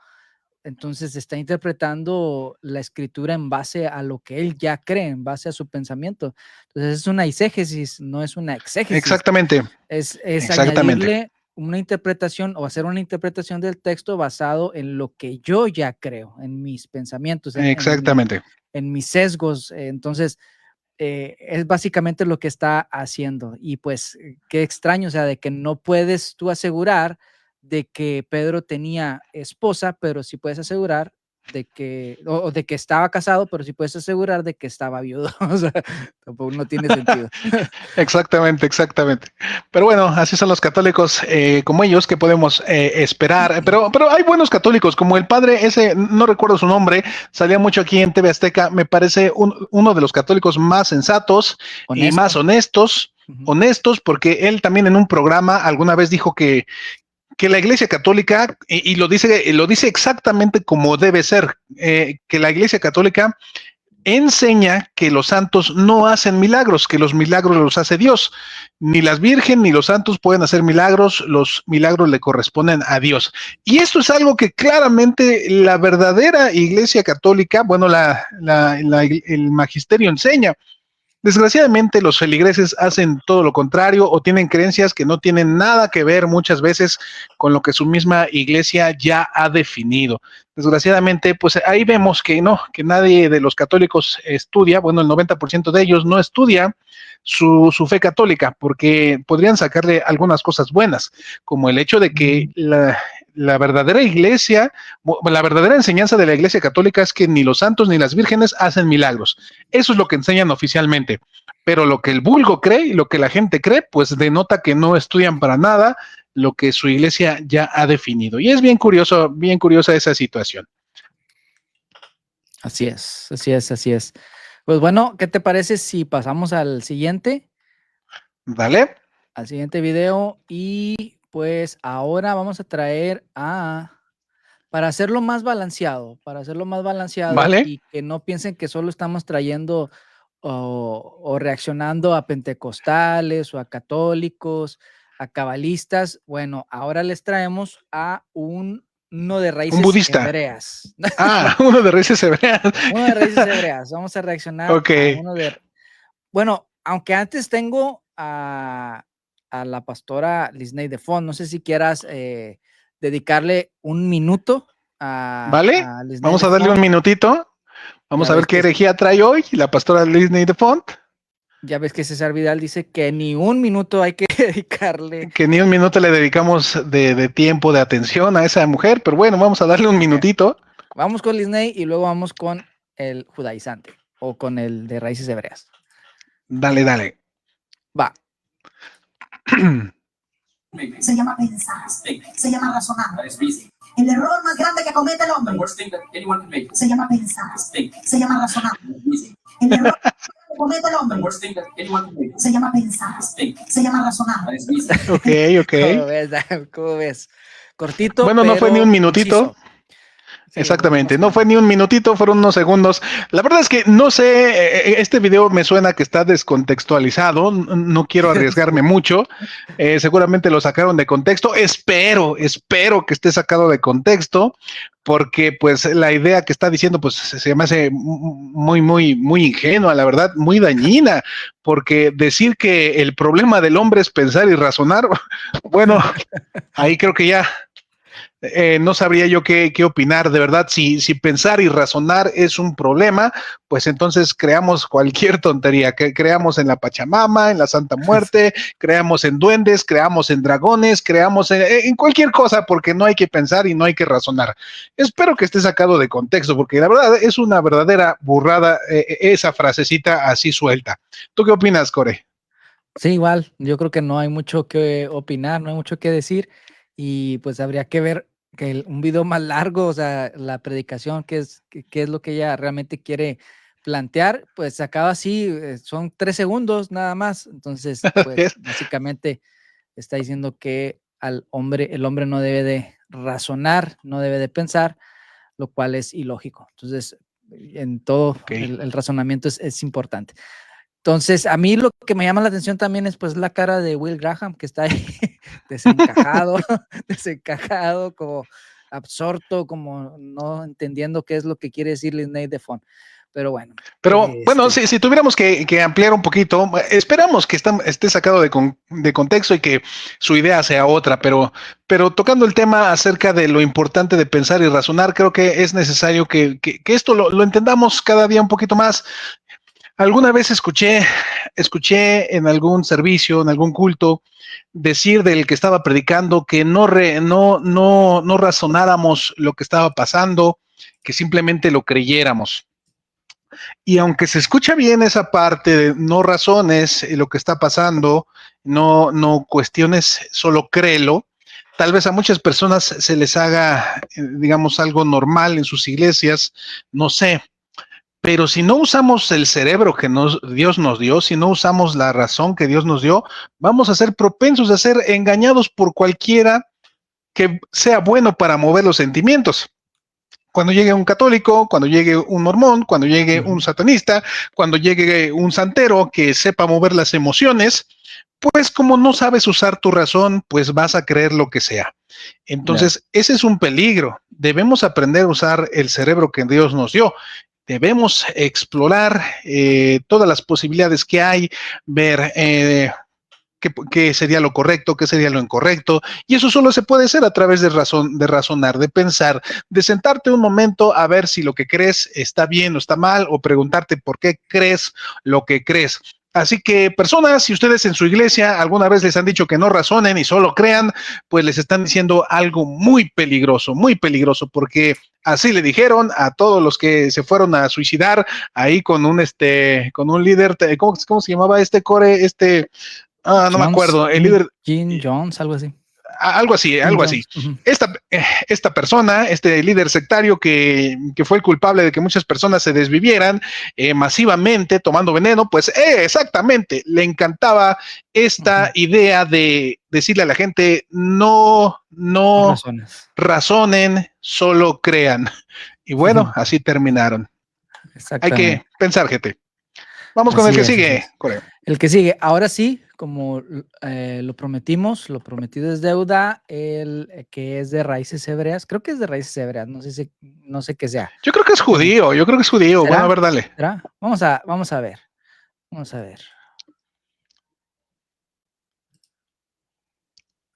entonces está interpretando la escritura en base a lo que él ya cree, en base a su pensamiento. Entonces es una eisegesis, no es una exégesis. Exactamente. Es añadirle una interpretación o hacer una interpretación del texto basado en lo que yo ya creo, en mis pensamientos, Exactamente. en mis sesgos. Entonces es básicamente lo que está haciendo. Y pues qué extraño, o sea, de que no puedes tú asegurar de que Pedro tenía esposa, pero sí puedes asegurar de que, o de que estaba casado, pero sí puedes asegurar de que estaba viudo. O sea, tampoco no tiene sentido. Exactamente. Pero bueno, así son los católicos como ellos, que podemos esperar. Pero hay buenos católicos, como el padre ese, no recuerdo su nombre, salía mucho aquí en TV Azteca, me parece uno de los católicos más sensatos y más honestos, porque él también en un programa alguna vez dijo que la Iglesia Católica, y lo dice exactamente como debe ser, que la Iglesia Católica enseña que los santos no hacen milagros, que los milagros los hace Dios. Ni las virgen ni los santos pueden hacer milagros, los milagros le corresponden a Dios. Y esto es algo que claramente la verdadera Iglesia Católica, bueno, el magisterio enseña. Desgraciadamente los feligreses hacen todo lo contrario o tienen creencias que no tienen nada que ver muchas veces con lo que su misma iglesia ya ha definido. Desgraciadamente, pues ahí vemos que no, que nadie de los católicos estudia, bueno, el 90% de ellos no estudia su fe católica, porque podrían sacarle algunas cosas buenas, como el hecho de que la verdadera iglesia, la verdadera enseñanza de la iglesia católica es que ni los santos ni las vírgenes hacen milagros. Eso es lo que enseñan oficialmente. Pero lo que el vulgo cree y lo que la gente cree, pues denota que no estudian para nada lo que su iglesia ya ha definido. Y es bien curiosa esa situación. Así es, así es, así es. Pues bueno, ¿qué te parece si pasamos al siguiente? Dale. Al siguiente video y pues ahora vamos a traer para hacerlo más balanceado, Vale. y que no piensen que solo estamos trayendo o reaccionando a pentecostales o a católicos, a cabalistas. Bueno, ahora les traemos a uno de raíces hebreas. Uno de raíces hebreas. Uno de raíces hebreas. Vamos a reaccionar a uno de... Bueno, aunque antes tengo a la pastora Lisney de Font, no sé si quieras dedicarle un minuto ¿Vale? Vamos a darle un minutito. Vamos a ver qué herejía trae hoy la pastora Lisney de Font. Ya ves que César Vidal dice que ni un minuto hay que dedicarle. Que ni un minuto le dedicamos de tiempo, de atención a esa mujer, pero bueno, vamos a darle un minutito. Vamos con Lisney y luego vamos con el judaizante o con el de raíces hebreas. Dale. Va. Se llama pensar, se llama razonar. El error más grande que comete el hombre se llama pensar, se llama razonar. El error que comete el hombre se llama pensar, se llama razonar. Ok. ¿Cómo ves? Cortito. Bueno, no fue ni un minutito. Sí, exactamente, no fue ni un minutito, fueron unos segundos. La verdad es que no sé, este video me suena que está descontextualizado, no quiero arriesgarme mucho, seguramente lo sacaron de contexto, espero que esté sacado de contexto, porque pues la idea que está diciendo pues se me hace muy ingenua, la verdad, muy dañina, porque decir que el problema del hombre es pensar y razonar, bueno, ahí creo que ya... no sabría yo qué opinar, de verdad, si pensar y razonar es un problema, pues entonces creamos cualquier tontería, que creamos en la Pachamama, en la Santa Muerte, creamos en duendes, creamos en dragones, creamos en cualquier cosa, porque no hay que pensar y no hay que razonar. Espero que esté sacado de contexto, porque la verdad es una verdadera burrada esa frasecita así suelta. ¿Tú qué opinas, Core? Sí, igual, yo creo que no hay mucho que opinar, no hay mucho que decir. Y pues habría que ver que un video más largo, o sea, la predicación, qué es lo que ella realmente quiere plantear, pues se acaba así, son 3 segundos nada más. Entonces, pues básicamente está diciendo que el hombre no debe de razonar, no debe de pensar, lo cual es ilógico. Entonces, en todo el razonamiento es importante. Entonces, a mí lo que me llama la atención también es pues la cara de Will Graham, que está ahí desencajado, como absorto, como no entendiendo qué es lo que quiere decir Lisney de Font. Pero bueno. Bueno, si tuviéramos que ampliar un poquito, esperamos que esté sacado de contexto y que su idea sea otra, pero tocando el tema acerca de lo importante de pensar y razonar, creo que es necesario que esto lo entendamos cada día un poquito más. Alguna vez escuché en algún servicio, en algún culto, decir del que estaba predicando que no razonáramos lo que estaba pasando, que simplemente lo creyéramos. Y aunque se escucha bien esa parte de no razones lo que está pasando, no cuestiones, solo créelo, tal vez a muchas personas se les haga, digamos, algo normal en sus iglesias, no sé. Pero si no usamos el cerebro que Dios nos dio, si no usamos la razón que Dios nos dio, vamos a ser propensos a ser engañados por cualquiera que sea bueno para mover los sentimientos. cuando llegue un católico, cuando llegue un mormón, cuando llegue un satanista, cuando llegue un santero que sepa mover las emociones, pues como no sabes usar tu razón, pues vas a creer lo que sea. Entonces, ese es un peligro. Debemos aprender a usar el cerebro que Dios nos dio. Debemos explorar todas las posibilidades que hay, ver qué sería lo correcto, qué sería lo incorrecto, y eso solo se puede hacer a través de razonar, de pensar, de sentarte un momento a ver si lo que crees está bien o está mal, o preguntarte por qué crees lo que crees. Así que personas, si ustedes en su iglesia alguna vez les han dicho que no razonen y solo crean, pues les están diciendo algo muy peligroso, porque así le dijeron a todos los que se fueron a suicidar ahí con un líder, ¿cómo se llamaba este core? No me acuerdo, el líder. Jim Jones, algo así. Algo así. Esta persona, este líder sectario que fue el culpable de que muchas personas se desvivieran masivamente tomando veneno, pues exactamente, le encantaba esta idea de decirle a la gente, no razonen, solo crean. Y bueno, así terminaron. Hay que pensar, gente. Vamos con el que sigue, Coreo. El que sigue, ahora sí, como lo prometimos, lo prometido es deuda, el que es de raíces hebreas, creo que es de raíces hebreas, no sé qué sea. Yo creo que es judío, ¿Será? Bueno, a ver, dale. ¿Será? Vamos a ver.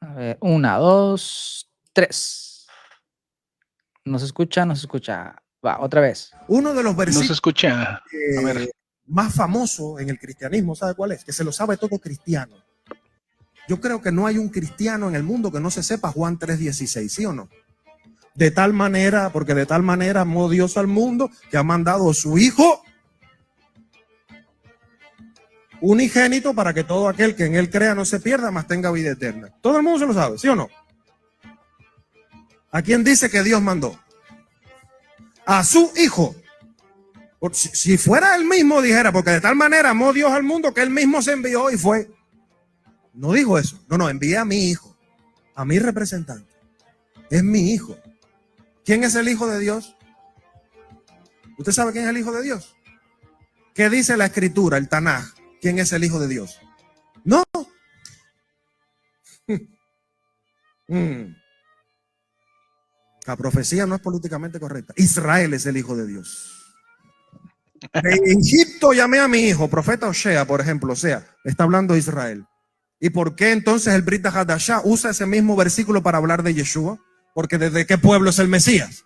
A ver, 1, 2, 3. ¿No se escucha? Va, otra vez. Uno de los versículos no se escucha. A ver. Más famoso en el cristianismo, ¿sabe cuál es? Que se lo sabe todo cristiano. Yo creo que no hay un cristiano en el mundo que no se sepa Juan 3:16, ¿sí o no? De tal manera, porque de tal manera amó Dios al mundo que ha mandado a su Hijo unigénito para que todo aquel que en él crea no se pierda, mas tenga vida eterna. Todo el mundo se lo sabe, ¿sí o no? ¿A quién dice que Dios mandó? A su Hijo. Si fuera él mismo, dijera, porque de tal manera amó Dios al mundo que él mismo se envió y fue. No dijo eso. No, envié a mi Hijo, a mi representante. Es mi Hijo. ¿Quién es el Hijo de Dios? ¿Usted sabe quién es el Hijo de Dios? ¿Qué dice la Escritura, el Tanaj? ¿Quién es el Hijo de Dios? No. La profecía no es políticamente correcta. Israel es el Hijo de Dios. De Egipto llamé a mi hijo, profeta Osea, por ejemplo, está hablando de Israel. ¿Y por qué entonces el Brit Hadashah usa ese mismo versículo para hablar de Yeshua? Porque ¿desde qué pueblo es el Mesías?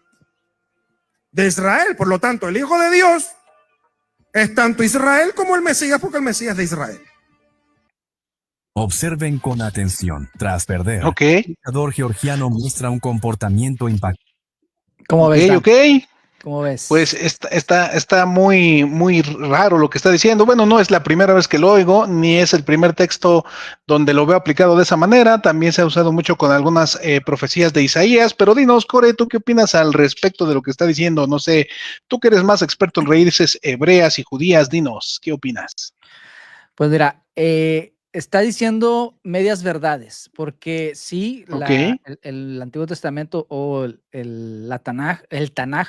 De Israel, por lo tanto, el Hijo de Dios es tanto Israel como el Mesías, porque el Mesías es de Israel. Observen con atención. Tras perder, el dictador georgiano muestra un comportamiento impactante. ¿Cómo ves? ¿Cómo ves? Pues está muy, muy raro lo que está diciendo. Bueno, no es la primera vez que lo oigo, ni es el primer texto donde lo veo aplicado de esa manera. También se ha usado mucho con algunas profecías de Isaías. Pero dinos, Core, ¿tú qué opinas al respecto de lo que está diciendo? No sé, tú que eres más experto en raíces hebreas y judías, dinos, ¿qué opinas? Pues mira, está diciendo medias verdades, porque sí, el Antiguo Testamento o el Tanaj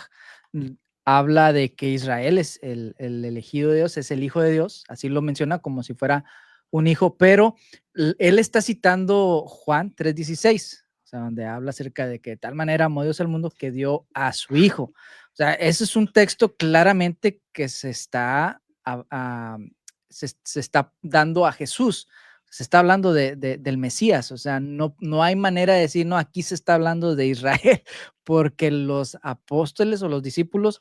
habla de que Israel es el elegido de Dios, es el Hijo de Dios, así lo menciona como si fuera un hijo, pero él está citando Juan 3:16, o sea, donde habla acerca de que de tal manera amó Dios al mundo que dio a su Hijo. O sea, ese es un texto claramente que se está dando a Jesús, se está hablando del Mesías, o sea, no hay manera de decir, no, aquí se está hablando de Israel, porque los apóstoles o los discípulos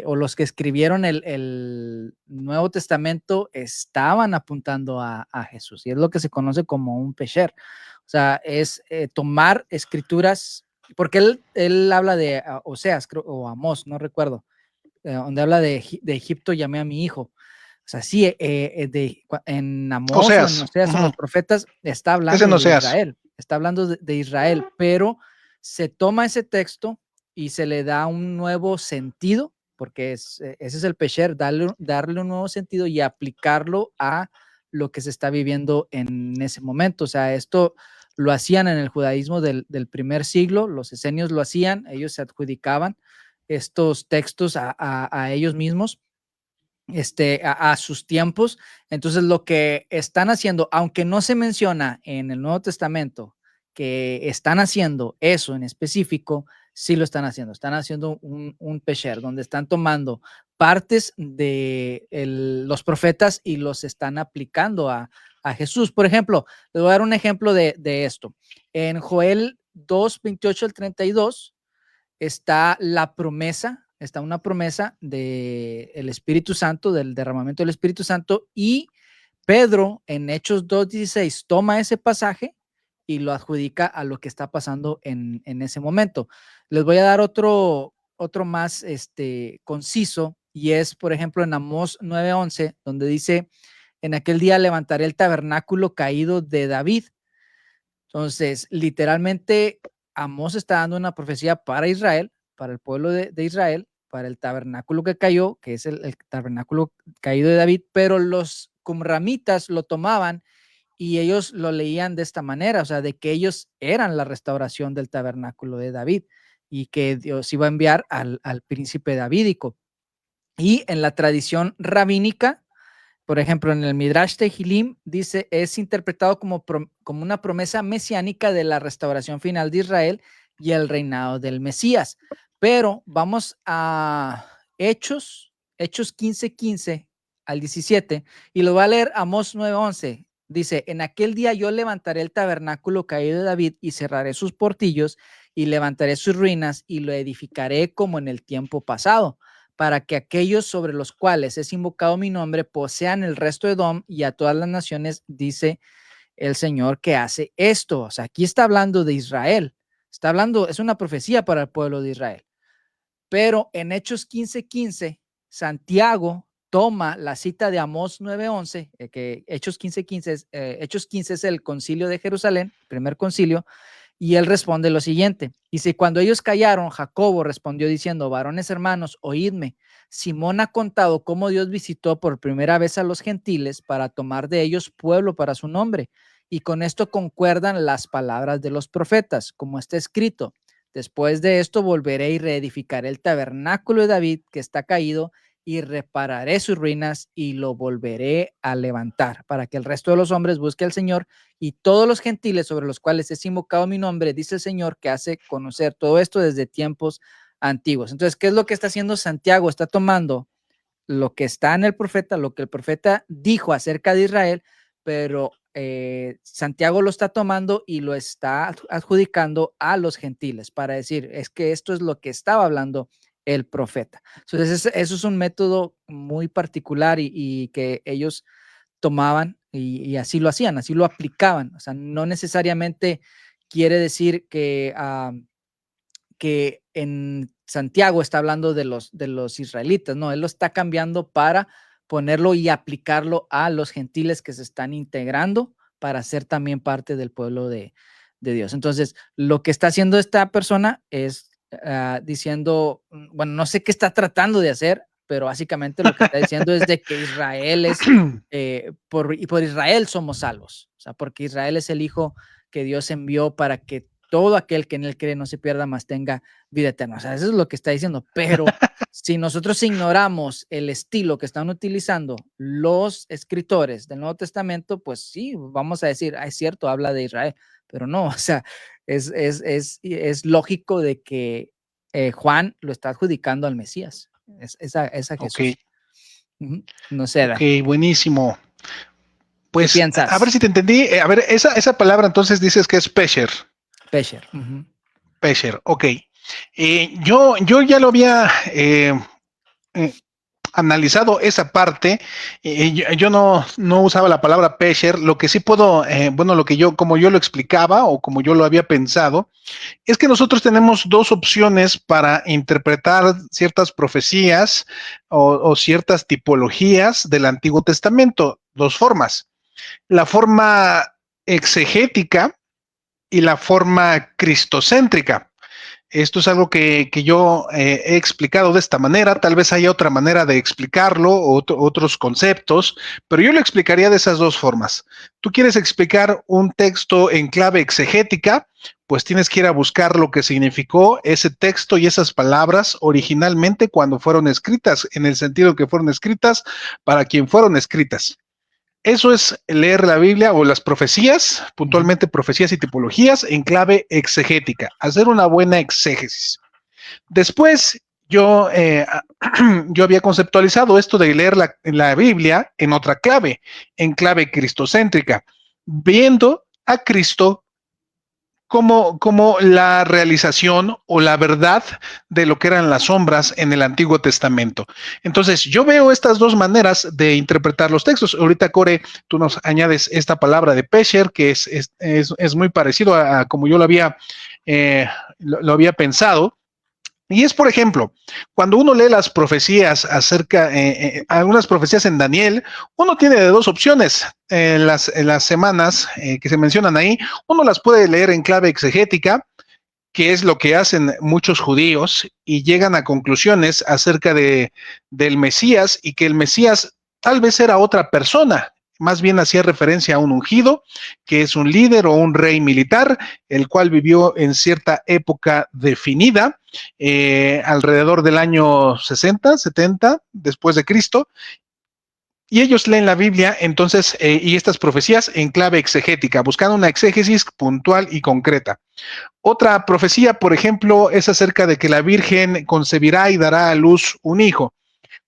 o los que escribieron el Nuevo Testamento estaban apuntando a Jesús, y es lo que se conoce como un pesher, o sea, es tomar escrituras, porque él habla de Oseas, o Amós, no recuerdo, donde habla de Egipto llamé a mi hijo. O sea, sí, en Amós, en Oseas, en los profetas, está hablando de Israel, está hablando de Israel, pero se toma ese texto y se le da un nuevo sentido, porque ese es el pesher, darle un nuevo sentido y aplicarlo a lo que se está viviendo en ese momento. O sea, esto lo hacían en el judaísmo del primer siglo, los esenios lo hacían, ellos se adjudicaban estos textos a ellos mismos, a sus tiempos. Entonces lo que están haciendo, aunque no se menciona en el Nuevo Testamento que están haciendo eso en específico, sí lo están haciendo. Están haciendo un pesher, donde están tomando partes de los profetas y los están aplicando a Jesús. Por ejemplo, les voy a dar un ejemplo de esto. En Joel 2, 28 al 32 está la promesa, está una promesa del Espíritu Santo, del derramamiento del Espíritu Santo, y Pedro en Hechos 2:16 toma ese pasaje y lo adjudica a lo que está pasando en ese momento. Les voy a dar otro más conciso, y es, por ejemplo, en Amós 9:11, donde dice: en aquel día levantaré el tabernáculo caído de David. Entonces, literalmente, Amós está dando una profecía para Israel, para el pueblo de Israel, para el tabernáculo que cayó, que es el tabernáculo caído de David, pero los cumramitas lo tomaban y ellos lo leían de esta manera, o sea, de que ellos eran la restauración del tabernáculo de David y que Dios iba a enviar al príncipe davídico. Y en la tradición rabínica, por ejemplo, en el Midrash Tehilim dice, es interpretado como una promesa mesiánica de la restauración final de Israel y el reinado del Mesías. Pero vamos a Hechos 15:15 al 17, y lo va a leer Amós 9:11. Dice: en aquel día yo levantaré el tabernáculo caído de David y cerraré sus portillos y levantaré sus ruinas y lo edificaré como en el tiempo pasado, para que aquellos sobre los cuales es invocado mi nombre posean el resto de Edom y a todas las naciones, dice el Señor que hace esto. O sea, aquí está hablando de Israel, está hablando, es una profecía para el pueblo de Israel. Pero en Hechos 15:15, Santiago toma la cita de Amós 9:11, que Hechos 15 es el concilio de Jerusalén, el primer concilio, y él responde lo siguiente. Dice: cuando ellos callaron, Jacobo respondió diciendo: varones hermanos, oídme. Simón ha contado cómo Dios visitó por primera vez a los gentiles para tomar de ellos pueblo para su nombre. Y con esto concuerdan las palabras de los profetas, como está escrito: después de esto volveré y reedificaré el tabernáculo de David que está caído y repararé sus ruinas y lo volveré a levantar, para que el resto de los hombres busque al Señor, y todos los gentiles sobre los cuales es invocado mi nombre, dice el Señor, que hace conocer todo esto desde tiempos antiguos. Entonces, ¿qué es lo que está haciendo Santiago? Está tomando lo que está en el profeta, lo que el profeta dijo acerca de Israel, pero Santiago lo está tomando y lo está adjudicando a los gentiles para decir, es que esto es lo que estaba hablando el profeta. Entonces, eso es un método muy particular y que ellos tomaban y así lo hacían, así lo aplicaban. O sea, no necesariamente quiere decir que en Santiago está hablando de los israelitas, no, él lo está cambiando para ponerlo y aplicarlo a los gentiles que se están integrando para ser también parte del pueblo de Dios. Entonces, lo que está haciendo esta persona es diciendo, bueno, no sé qué está tratando de hacer, pero básicamente lo que está diciendo es de que Israel es, por Israel somos salvos, o sea, porque Israel es el hijo que Dios envió para que todo aquel que en él cree no se pierda, más tenga vida eterna. O sea, eso es lo que está diciendo. Pero si nosotros ignoramos el estilo que están utilizando los escritores del Nuevo Testamento, pues sí, vamos a decir, es cierto, habla de Israel, pero no, o sea, es lógico de que Juan lo está adjudicando al Mesías, es a Jesús. Okay. No sé. Ok, buenísimo. Pues, ¿qué piensas? A ver si te entendí. A ver, esa palabra entonces dices que es pesher. Pesher. Pesher, ok. Yo ya lo había analizado esa parte. Yo no usaba la palabra pesher. Lo que sí puedo, como yo lo explicaba o como yo lo había pensado, es que nosotros tenemos dos opciones para interpretar ciertas profecías o ciertas tipologías del Antiguo Testamento. Dos formas. La forma exegética y la forma cristocéntrica. Esto es algo que yo he explicado de esta manera. Tal vez haya otra manera de explicarlo, otros conceptos, pero yo lo explicaría de esas dos formas. Tú quieres explicar un texto en clave exegética, pues tienes que ir a buscar lo que significó ese texto y esas palabras originalmente cuando fueron escritas, en el sentido que fueron escritas para quien fueron escritas. Eso es leer la Biblia o las profecías, puntualmente profecías y tipologías en clave exegética, hacer una buena exégesis. Después, yo había conceptualizado esto de leer la Biblia en otra clave, en clave cristocéntrica, viendo a Cristo como la realización o la verdad de lo que eran las sombras en el Antiguo Testamento. Entonces, yo veo estas dos maneras de interpretar los textos. Ahorita, Core, tú nos añades esta palabra de Pesher, que es muy parecido a como yo lo había pensado. Y es, por ejemplo, cuando uno lee las profecías algunas profecías en Daniel, uno tiene de dos opciones. En las semanas que se mencionan ahí, uno las puede leer en clave exegética, que es lo que hacen muchos judíos, y llegan a conclusiones acerca del Mesías, y que el Mesías tal vez era otra persona. Más bien hacía referencia a un ungido, que es un líder o un rey militar, el cual vivió en cierta época definida, alrededor del año 60, 70 después de Cristo, y ellos leen la Biblia entonces y estas profecías en clave exegética, buscando una exégesis puntual y concreta. Otra profecía, por ejemplo, es acerca de que la Virgen concebirá y dará a luz un hijo.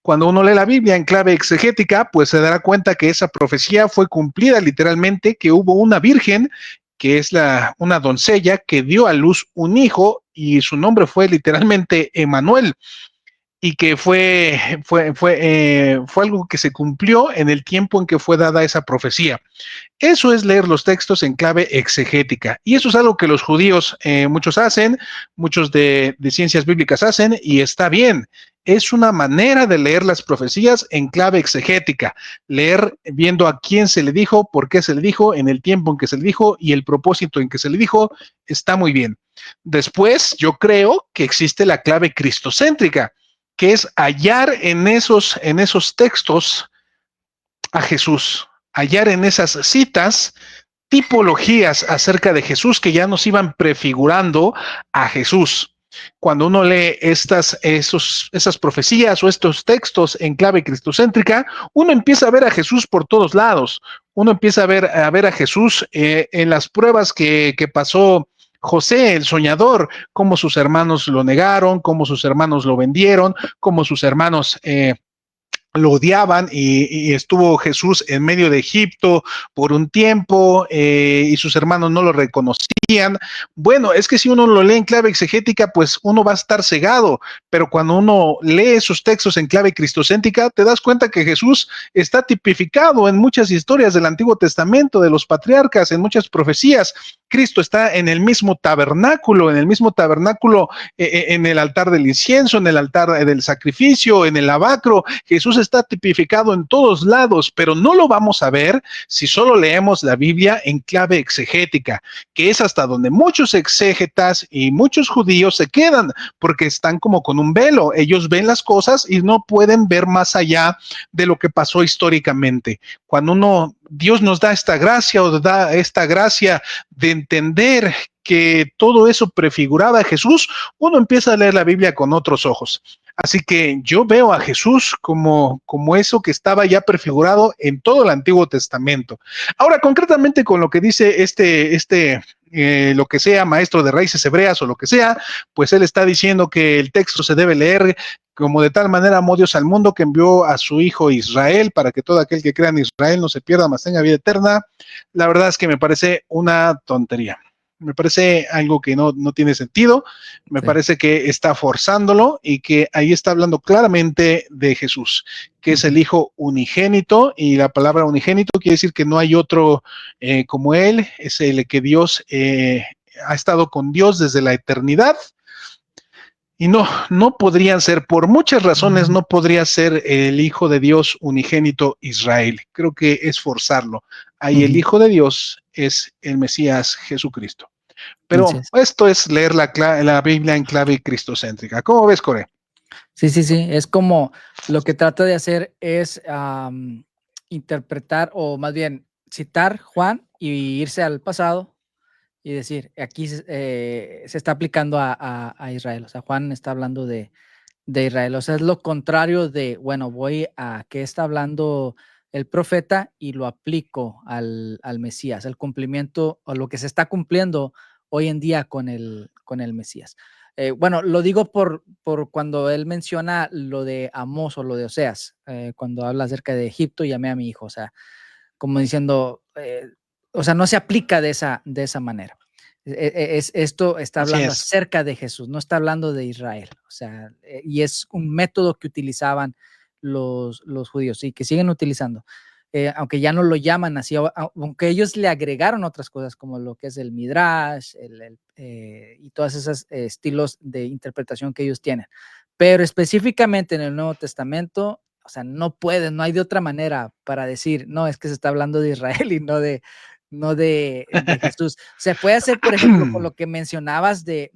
Cuando uno lee la Biblia en clave exegética, pues se dará cuenta que esa profecía fue cumplida literalmente, que hubo una virgen, que es una doncella, que dio a luz un hijo, y su nombre fue literalmente Emanuel, y que fue algo que se cumplió en el tiempo en que fue dada esa profecía. Eso es leer los textos en clave exegética, y eso es algo que los judíos muchos hacen, muchos de ciencias bíblicas hacen, y está bien. Es una manera de leer las profecías en clave exegética, leer viendo a quién se le dijo, por qué se le dijo, en el tiempo en que se le dijo y el propósito en que se le dijo, está muy bien. Después, yo creo que existe la clave cristocéntrica, que es hallar en esos textos a Jesús, hallar en esas citas tipologías acerca de Jesús que ya nos iban prefigurando a Jesús. Cuando uno lee esas profecías o estos textos en clave cristocéntrica, uno empieza a ver a Jesús por todos lados. Uno empieza a ver a Jesús en las pruebas que pasó José, el soñador, cómo sus hermanos lo negaron, cómo sus hermanos lo vendieron, cómo sus hermanos lo odiaban, y estuvo Jesús en medio de Egipto por un tiempo, y sus hermanos no lo reconocían. Bueno, es que si uno lo lee en clave exegética, pues uno va a estar cegado, pero cuando uno lee esos textos en clave cristocéntrica, te das cuenta que Jesús está tipificado en muchas historias del Antiguo Testamento, de los patriarcas, en muchas profecías. Cristo está en el mismo tabernáculo, en el altar del incienso, en el altar del sacrificio, en el lavacro. Jesús está tipificado en todos lados, pero no lo vamos a ver si solo leemos la Biblia en clave exegética, que es hasta donde muchos exégetas y muchos judíos se quedan, porque están como con un velo. Ellos ven las cosas y no pueden ver más allá de lo que pasó históricamente. Cuando Dios nos da esta gracia, o da esta gracia de entender que todo eso prefiguraba a Jesús, uno empieza a leer la Biblia con otros ojos. Así que yo veo a Jesús como eso que estaba ya prefigurado en todo el Antiguo Testamento. Ahora, concretamente con lo que dice lo que sea, maestro de raíces hebreas o lo que sea, pues él está diciendo que el texto se debe leer como de tal manera amó Dios al mundo que envió a su hijo Israel, para que todo aquel que crea en Israel no se pierda, mas tenga vida eterna. La verdad es que me parece una tontería. Me parece algo que no tiene sentido. Me parece que está forzándolo, y que ahí está hablando claramente de Jesús, que es el Hijo unigénito, y la palabra unigénito quiere decir que no hay otro como él. Es el que Dios ha estado con Dios desde la eternidad. Y no podrían ser, por muchas razones, no podría ser el Hijo de Dios unigénito Israel. Creo que es forzarlo. Ahí el Hijo de Dios es el Mesías Jesucristo. Pero esto es leer la Biblia en clave cristocéntrica. ¿Cómo ves, Core? Sí. Es como lo que trata de hacer es interpretar, o más bien citar Juan y irse al pasado y decir, aquí se está aplicando a Israel. O sea, Juan está hablando de Israel. O sea, es lo contrario de, bueno, voy a qué está hablando el profeta y lo aplico al Mesías, el cumplimiento o lo que se está cumpliendo hoy en día con el Mesías. Bueno, lo digo por cuando él menciona lo de Amós o lo de Oseas, cuando habla acerca de Egipto, llamé a mi hijo, o sea, como diciendo, o sea, no se aplica de esa manera. Esto está hablando acerca de Jesús, no está hablando de Israel. O sea, y es un método que utilizaban los judíos y que siguen utilizando. Aunque ya no lo llaman así, aunque ellos le agregaron otras cosas como lo que es el Midrash y todos esos estilos de interpretación que ellos tienen. Pero específicamente en el Nuevo Testamento, o sea, no hay de otra manera para decir, no, es que se está hablando de Israel y no de Jesús. Se puede hacer, por ejemplo, con lo que mencionabas de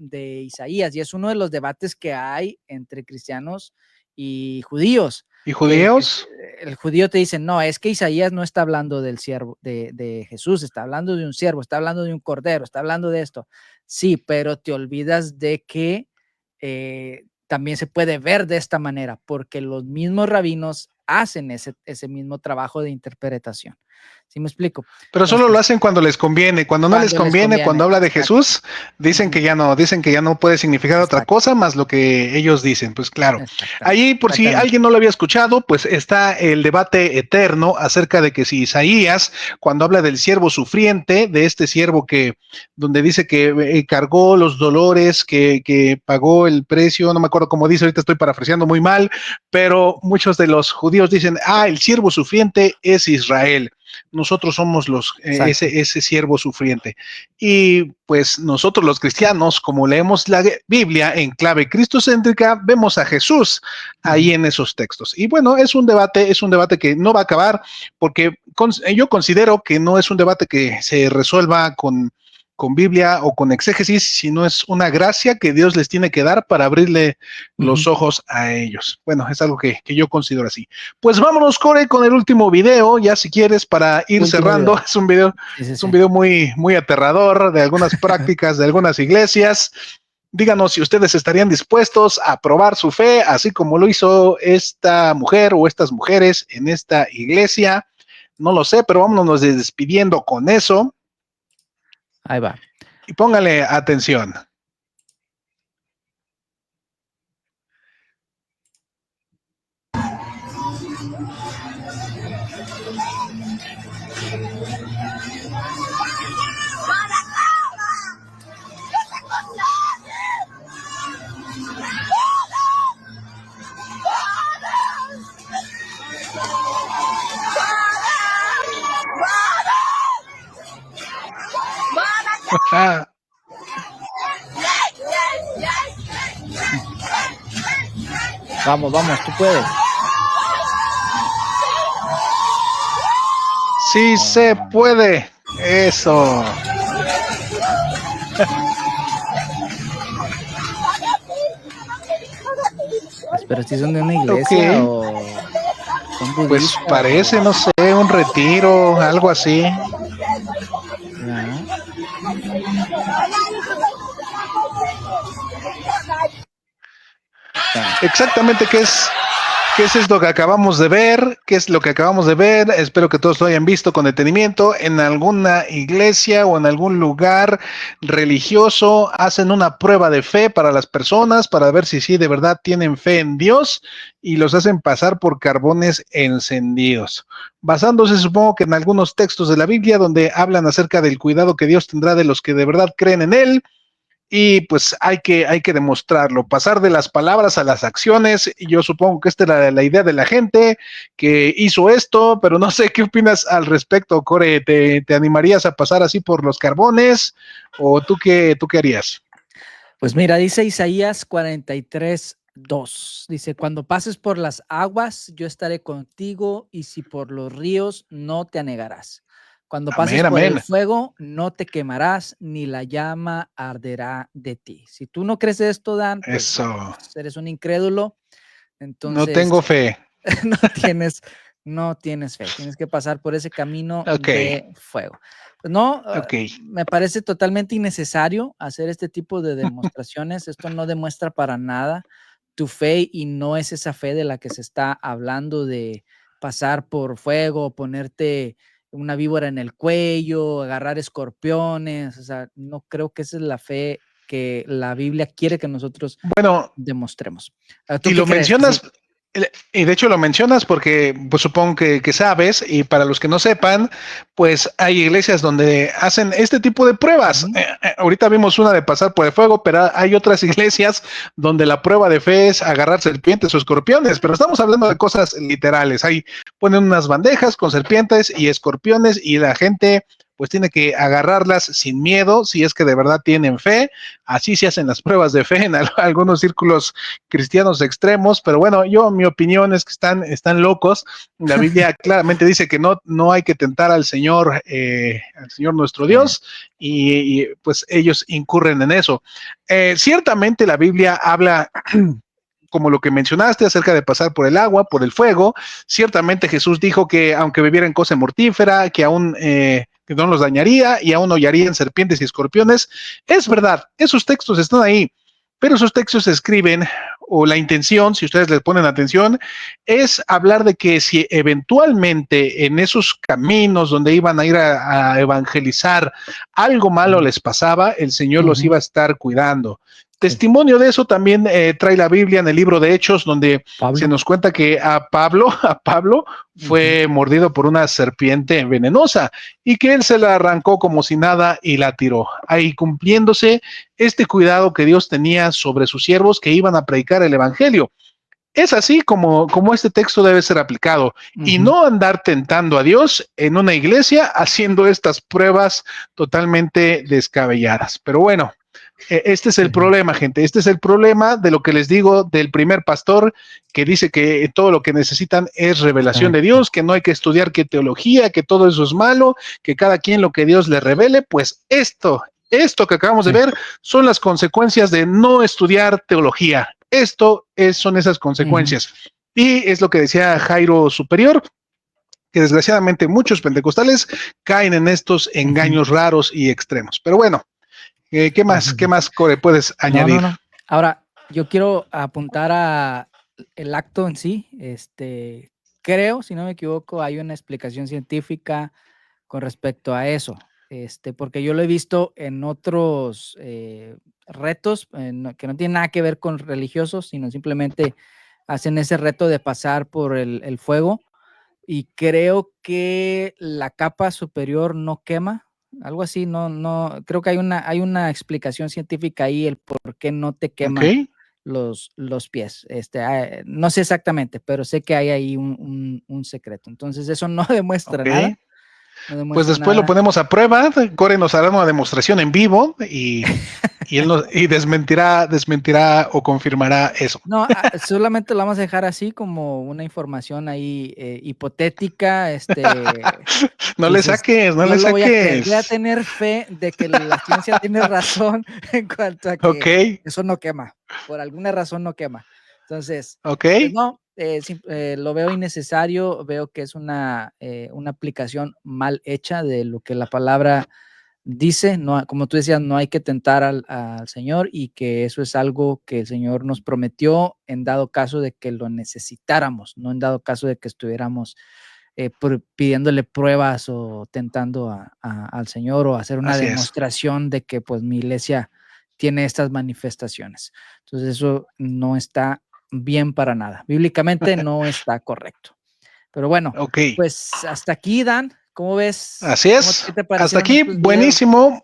Isaías, y es uno de los debates que hay entre cristianos y judíos. ¿Y judíos? El judío te dice, no, es que Isaías no está hablando del siervo, de Jesús, está hablando de un siervo, está hablando de un cordero, está hablando de esto. Sí, pero te olvidas de que también se puede ver de esta manera, porque los mismos rabinos hacen ese mismo trabajo de interpretación. ¿Sí me explico? Pero solo lo hacen cuando les conviene. Cuando no les conviene, cuando habla de Jesús, dicen que ya no puede significar otra cosa más lo que ellos dicen. Pues claro. Ahí, por si alguien no lo había escuchado, pues está el debate eterno acerca de que si Isaías, cuando habla del siervo sufriente, de este siervo donde dice que cargó los dolores, que pagó el precio, no me acuerdo cómo dice, ahorita estoy parafraseando muy mal, pero muchos de los judíos dicen, el siervo sufriente es Israel. Nosotros somos ese siervo sufriente. Y pues nosotros los cristianos, como leemos la Biblia en clave cristocéntrica, vemos a Jesús ahí en esos textos. Y bueno, es un debate que no va a acabar, porque yo considero que no es un debate que se resuelva con Biblia o con exégesis, sino es una gracia que Dios les tiene que dar para abrirle los ojos a ellos. Bueno, es algo que yo considero así. Pues vámonos, Core, con el último video, ya si quieres, para ir cerrando. Es un video, es un video muy, muy aterrador de algunas prácticas de algunas iglesias. Díganos si ustedes estarían dispuestos a probar su fe, así como lo hizo esta mujer o estas mujeres en esta iglesia. No lo sé, pero vámonos despidiendo con eso. Ahí va. Y póngale atención. Vamos, tú puedes. Sí se puede. Eso. Pero si son de una iglesia o son budistas, pues parece, no sé, un retiro, algo así. Exactamente, ¿qué es esto que acabamos de ver? ¿Qué es lo que acabamos de ver? Espero que todos lo hayan visto con detenimiento. En alguna iglesia o en algún lugar religioso hacen una prueba de fe para las personas para ver si sí de verdad tienen fe en Dios y los hacen pasar por carbones encendidos. Basándose, supongo que en algunos textos de la Biblia donde hablan acerca del cuidado que Dios tendrá de los que de verdad creen en Él. Y pues hay que demostrarlo, pasar de las palabras a las acciones. Y yo supongo que esta era la idea de la gente que hizo esto, pero no sé qué opinas al respecto, Core. ¿Te animarías a pasar así por los carbones o tú qué harías? Pues mira, dice Isaías 43:2, dice, cuando pases por las aguas, yo estaré contigo, y si por los ríos, no te anegarás. Cuando pases por el fuego, no te quemarás, ni la llama arderá de ti. Si tú no crees esto, Dan, pues eres un incrédulo. Entonces, no tengo fe. No tienes no tienes fe, tienes que pasar por ese camino de fuego. No, me parece totalmente innecesario hacer este tipo de demostraciones. Esto no demuestra para nada tu fe y no es esa fe de la que se está hablando, de pasar por fuego, ponerte una víbora en el cuello, agarrar escorpiones. O sea, no creo que esa es la fe que la Biblia quiere que nosotros demostremos. Y lo mencionas, y de hecho lo mencionas porque pues supongo que sabes, y para los que no sepan, pues hay iglesias donde hacen este tipo de pruebas. Ahorita vimos una de pasar por el fuego, pero hay otras iglesias donde la prueba de fe es agarrar serpientes o escorpiones, pero estamos hablando de cosas literales. Ahí ponen unas bandejas con serpientes y escorpiones y la gente pues tiene que agarrarlas sin miedo, si es que de verdad tienen fe. Así se hacen las pruebas de fe en algunos círculos cristianos extremos, pero bueno, mi opinión es que están locos. La Biblia claramente dice que no hay que tentar al Señor nuestro Dios, y pues ellos incurren en eso. Ciertamente la Biblia habla como lo que mencionaste acerca de pasar por el agua, por el fuego. Ciertamente Jesús dijo que aunque bebieran cosa mortífera, que aún que no los dañaría y aún hollarían serpientes y escorpiones. Es verdad, esos textos están ahí, pero esos textos se escriben, o la intención, si ustedes les ponen atención, es hablar de que si eventualmente en esos caminos donde iban a ir a evangelizar algo malo les pasaba, el Señor los iba a estar cuidando. Testimonio de eso también trae la Biblia en el libro de Hechos, donde se nos cuenta que a Pablo fue mordido por una serpiente venenosa y que él se la arrancó como si nada y la tiró. Ahí cumpliéndose este cuidado que Dios tenía sobre sus siervos que iban a predicar el evangelio. Es así como este texto debe ser aplicado, y no andar tentando a Dios en una iglesia haciendo estas pruebas totalmente descabelladas. Pero bueno, este es el problema, gente. Este es el problema de lo que les digo del primer pastor que dice que todo lo que necesitan es revelación de Dios, que no hay que estudiar qué teología, que todo eso es malo, que cada quien lo que Dios le revele. Pues esto que acabamos de ver son las consecuencias de no estudiar teología. Son esas consecuencias. Y es lo que decía Jairo Superior, que desgraciadamente muchos pentecostales caen en estos engaños raros y extremos. Pero bueno, ¿qué más, Core, puedes añadir? No. Ahora, yo quiero apuntar a el acto en sí. Creo, si no me equivoco, hay una explicación científica con respecto a eso. Porque yo lo he visto en otros retos que no tienen nada que ver con religiosos, sino simplemente hacen ese reto de pasar por el fuego, y creo que la capa superior no quema. Algo así, no, creo que hay una explicación científica ahí, el por qué no te queman los pies. No sé exactamente, pero sé que hay ahí un secreto. Entonces eso no demuestra nada. Pues después lo ponemos a prueba. Core nos hará una demostración en vivo y él desmentirá o confirmará eso. No, solamente lo vamos a dejar así como una información ahí hipotética. No le saques. Voy a tener fe de que la ciencia tiene razón en cuanto a que eso no quema. Por alguna razón no quema. Entonces, pues no. Lo veo innecesario, veo que es una aplicación mal hecha de lo que la palabra dice. No, como tú decías, no hay que tentar al Señor, y que eso es algo que el Señor nos prometió en dado caso de que lo necesitáramos, no en dado caso de que estuviéramos pidiéndole pruebas o tentando al Señor, o hacer una demostración de que pues mi iglesia tiene estas manifestaciones. Entonces eso no está bien para nada. Bíblicamente no está correcto. Pero bueno, pues hasta aquí, Dan. ¿Cómo ves? Así es. Hasta aquí, buenísimo.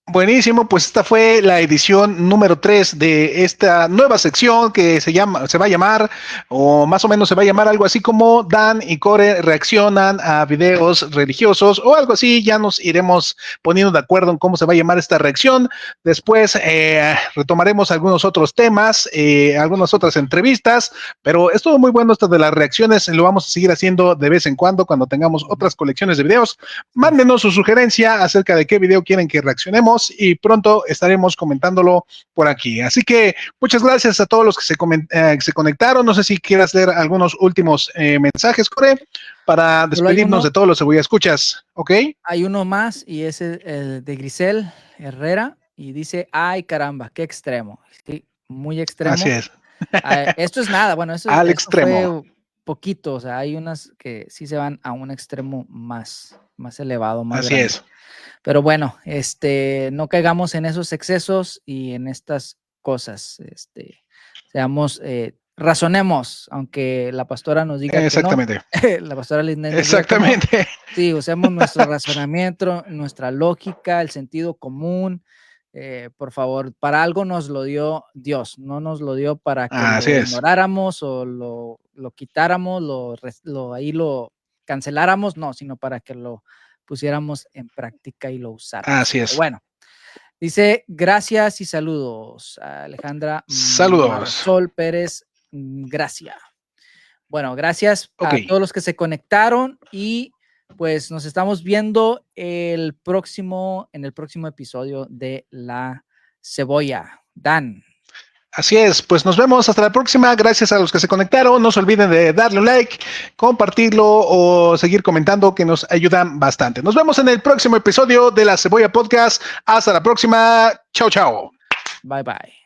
Buenísimo, pues esta fue la edición número 3 de esta nueva sección que se va a llamar, o más o menos se va a llamar algo así como Dan y Core reaccionan a videos religiosos, o algo así. Ya nos iremos poniendo de acuerdo en cómo se va a llamar esta reacción. Después retomaremos algunos otros temas, algunas otras entrevistas, pero estuvo muy bueno esto de las reacciones. Lo vamos a seguir haciendo de vez en cuando tengamos otras colecciones de videos. Mándenos su sugerencia acerca de qué video quieren que reaccionemos. esperamos y pronto estaremos comentándolo por aquí. Así que muchas gracias a todos los que se conectaron. No sé si quieras leer algunos últimos mensajes, Core, para despedirnos de todos los Cebolla Escuchas, ¿ok? Hay uno más y es el de Grisel Herrera y dice, ay caramba, qué extremo. Sí, muy extremo. Así es. Esto es nada, bueno, esto extremo. Fue poquito, o sea, hay unas que sí se van a un extremo más elevado, más Así grande. es. Pero bueno, no caigamos en esos excesos y en estas cosas, seamos, razonemos, aunque la pastora nos diga exactamente. que no. La pastora Lisnet nos exactamente. diga que no. Sí, usemos nuestro razonamiento, nuestra lógica, el sentido común. Por favor, para algo nos lo dio Dios, no nos lo dio para que lo ignoráramos o lo quitáramos, ahí lo canceláramos, no, sino para que lo pusiéramos en práctica y lo usáramos. Así es. Pero bueno, dice gracias y saludos a Alejandra saludos. Sol Pérez, gracias. Bueno, gracias a todos los que se conectaron y pues nos estamos viendo en el próximo episodio de La Cebolla. Dan. Así es, pues nos vemos hasta la próxima. Gracias a los que se conectaron. No se olviden de darle un like, compartirlo o seguir comentando, que nos ayudan bastante. Nos vemos en el próximo episodio de La Cebolla Podcast. Hasta la próxima. Chao, chao. Bye, bye.